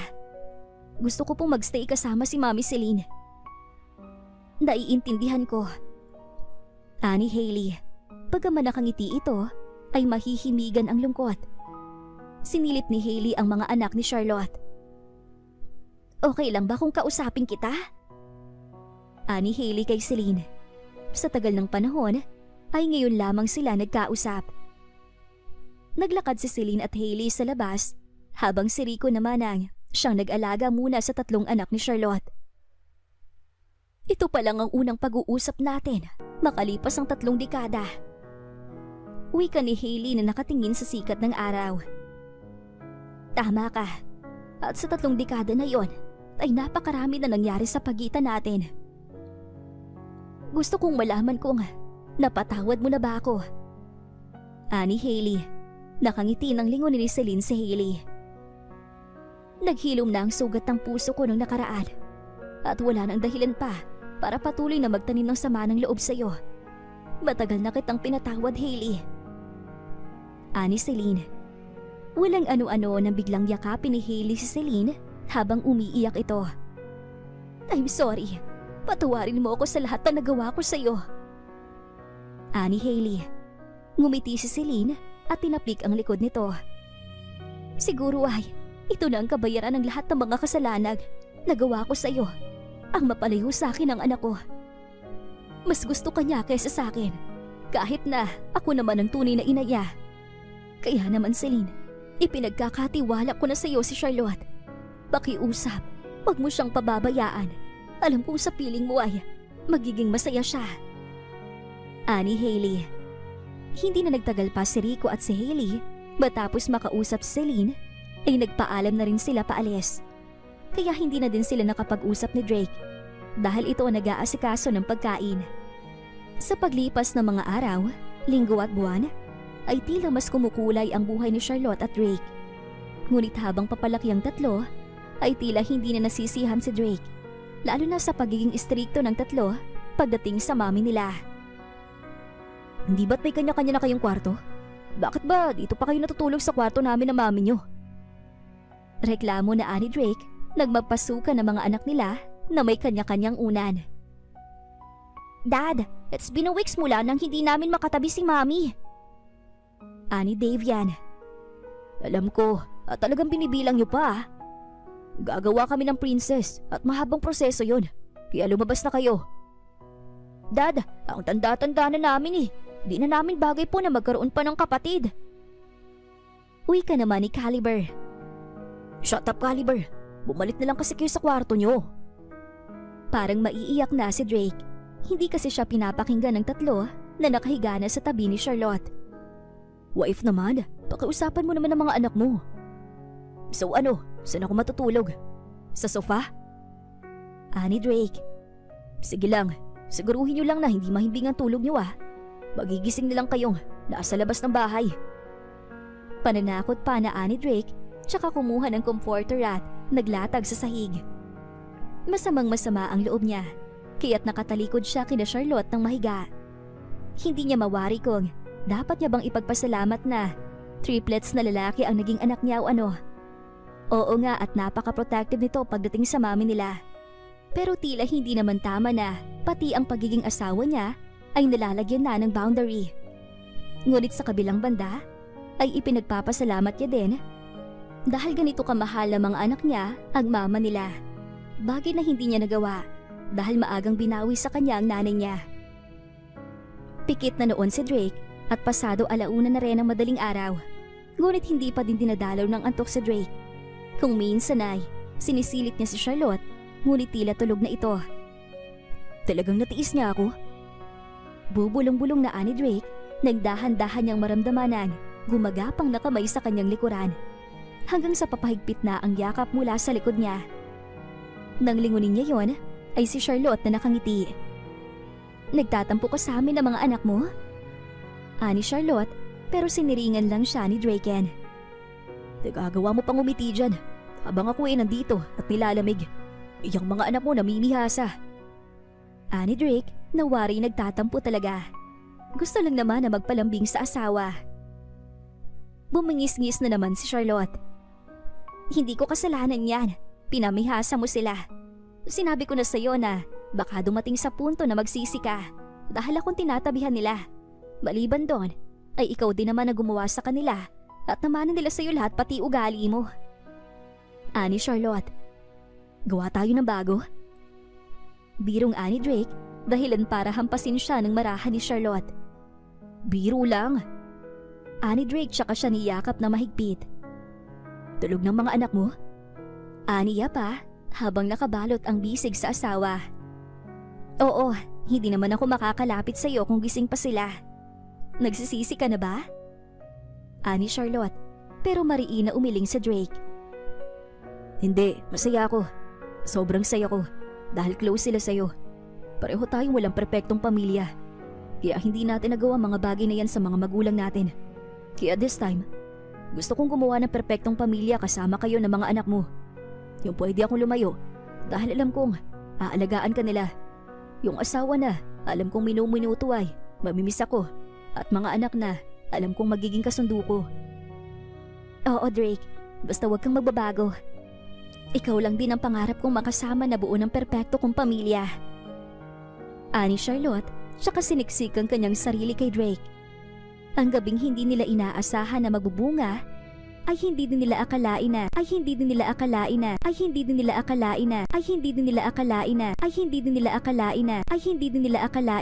Gusto ko pong magstay kasama si Mami Celine. Naiintindihan ko. Ani Hailey, pagkaman nakangiti ito, ay mahihimigan ang lungkot. Sinilip ni Hailey ang mga anak ni Charlotte. Okay lang ba kung kausapin kita? Ani Hailey kay Celine. Sa tagal ng panahon, ay ngayon lamang sila nagkausap. Naglakad si Celine at Hailey sa labas habang si Rico naman ang siyang nag-alaga muna sa tatlong anak ni Charlotte. Ito pa lang ang unang pag-uusap natin makalipas ang 3 dekada. Wika ni Hailey na nakatingin sa sikat ng araw. Tama ka. At sa 3 dekada na yon ay napakarami na nangyari sa pagitan natin. Gusto kong malaman kung napatawad mo na ba ako? Ani Hailey. Nakangiti ng lingon ni Celine si Hailey. Naghilom na ang sugat ng puso ko nung nakaraan at wala nang dahilan pa para patuloy na magtanim ng sama ng loob sa iyo. Matagal na kitang pinatawad, Hailey. Ani Celine. Walang ano-ano nang biglang yakapin ni Hailey si Celine habang umiiyak ito. I'm sorry. Patawarin mo ako sa lahat na nagawa ko sa iyo. Ani Hailey. Ngumiti si Celine at tinapik ang likod nito. Siguro ay ito na ang kabayaran ng lahat ng mga kasalanan nagawa ko sa iyo. Ang mapalayo sa akin ang anak ko. Mas gusto ka niya kaysa sa akin, kahit na ako naman ang tunay na ina niya. Kaya naman Celine, ipinagkakatiwala ko na sa iyo si Charlotte. Pakiusap, wag mo siyang pababayaan. Alam kong sa piling mo ay magiging masaya siya. Ani Hailey. Hindi na nagtagal pa si Rico at si Hailey matapos makausap si Celine ay nagpaalam na rin sila paalis. Kaya hindi na din sila nakapag-usap ni Drake dahil ito ang nag-aasikaso ng pagkain. Sa paglipas ng mga araw, linggo at buwan, ay tila mas kumukulay ang buhay ni Charlotte at Drake. Ngunit habang papalaki ang tatlo, ay tila hindi na nasisihan si Drake, lalo na sa pagiging istrikto ng tatlo pagdating sa mami nila. Hindi ba't may kanya-kanya na kayong kwarto? Bakit ba dito pa kayo natutulog sa kwarto namin ng mami nyo? Reklamo na ani Drake, nagmapasukan ng mga anak nila na may kanya-kanyang unan. Dad, it's been a weeks mula nang hindi namin makatabi si Mommy. Ani Dave yan. Alam ko, at talagang binibilang niyo pa. Gagawa kami ng princess at mahabang proseso yon. Kaya lumabas na kayo. Dad, ang tanda-tanda na namin eh. Di na namin bagay po na magkaroon pa ng kapatid. Uy ka naman ni Caliber. Shut up, Caliber. Bumalik na lang kasi kayo sa kwarto nyo. Parang maiiyak na si Drake. Hindi kasi siya pinapakinggan ng tatlo na nakahiga na sa tabi ni Charlotte. Wife naman, pakiusapan mo naman ang mga anak mo. So ano, saan ako matutulog? Sa sofa? Ani Drake. Sige lang, siguruhin niyo lang na hindi mahimbing ang tulog niyo ah. Magigising na lang kayong nasa labas ng bahay. Pananakot pa na ani Drake, tsaka kumuha ng comforter at naglatag sa sahig. Masamang masama ang loob niya, kaya't nakatalikod siya kina Charlotte ng mahiga. Hindi niya mawari kung dapat niya bang ipagpasalamat na triplets na lalaki ang naging anak niya o ano. Oo nga at napaka-protective nito pagdating sa mami nila. Pero tila hindi naman tama na pati ang pagiging asawa niya ay nalalagyan na ng boundary. Ngunit sa kabilang banda ay ipinagpapasalamat niya din dahil ganito kamahal ng mga anak niya ang mama nila. Bagay na hindi niya nagawa dahil maagang binawi sa kanya ang nanay niya. Pikit na noon si Drake at pasado alauna na rin ang madaling araw. Ngunit hindi pa din dinadalaw ng antok si Drake. Kung minsan ay sinisilip niya si Charlotte, ngunit tila tulog na ito. Talagang natiis niya ako. Bubulong-bulong na ani Drake, nagdahan-dahan niyang maramdaman ang gumagapang na kamay sa kanyang likuran. Hanggang sa papahigpit na ang yakap mula sa likod niya. Nang lingunin niya yon, ay si Charlotte na nakangiti. Nagtatampo ka sa amin ng mga anak mo? Ani Charlotte, pero siniringan lang siya ni Draken. Nagagawa mo pang umiti dyan, habang ako ay nandito at nilalamig. Iyang mga anak mo namimihasa. Ani Drake, nawari nagtatampo talaga. Gusto lang naman na magpalambing sa asawa. Bumingis-ngis na naman si Charlotte. Hindi ko kasalanan yan, pinamihasa mo sila. Sinabi ko na sa'yo na baka dumating sa punto na magsisi ka dahil akong tinatabihan nila. Maliban doon, ay ikaw din naman na gumawa sa kanila at namanan nila sa'yo lahat pati ugali mo. Ani Charlotte, gawa tayo ng bago? Birong ani Drake, dahilan para hampasin siya ng marahan ni Charlotte. Biro lang. Ani Drake tsaka siya niyakap na mahigpit. Tulog ng mga anak mo? Aniya pa, habang nakabalot ang bisig sa asawa. Oo, hindi naman ako makakalapit sa iyo kung gising pa sila. Nagsisisi ka na ba? Ani Charlotte, pero mariin na umiling sa Drake. Hindi, masaya ako. Sobrang saya ko dahil close sila sa'yo. Pareho tayong walang perpektong pamilya. Kaya hindi natin nagawa mga bagay na yan sa mga magulang natin. Kaya this time, gusto kong gumawa ng perpektong pamilya kasama kayo ng mga anak mo. Yung pwede akong lumayo dahil alam kong aalagaan ka nila. Yung asawa na alam kong minuminuto ay mamimiss ako. At mga anak na alam kong magiging kasundo ko. Oo Drake, basta wag kang magbabago. Ikaw lang din ang pangarap kong makasama na buo ng perpekto kong pamilya. Ani Charlotte, tsaka siniksik ang kanyang sarili kay Drake. Ang gabing hindi nila inaasahan na magbubunga ay hindi din nila akalain na ay hindi din nila akalain na ay hindi din nila akalain na ay hindi din nila akalain na ay hindi din nila akalain na ay hindi din nila akalain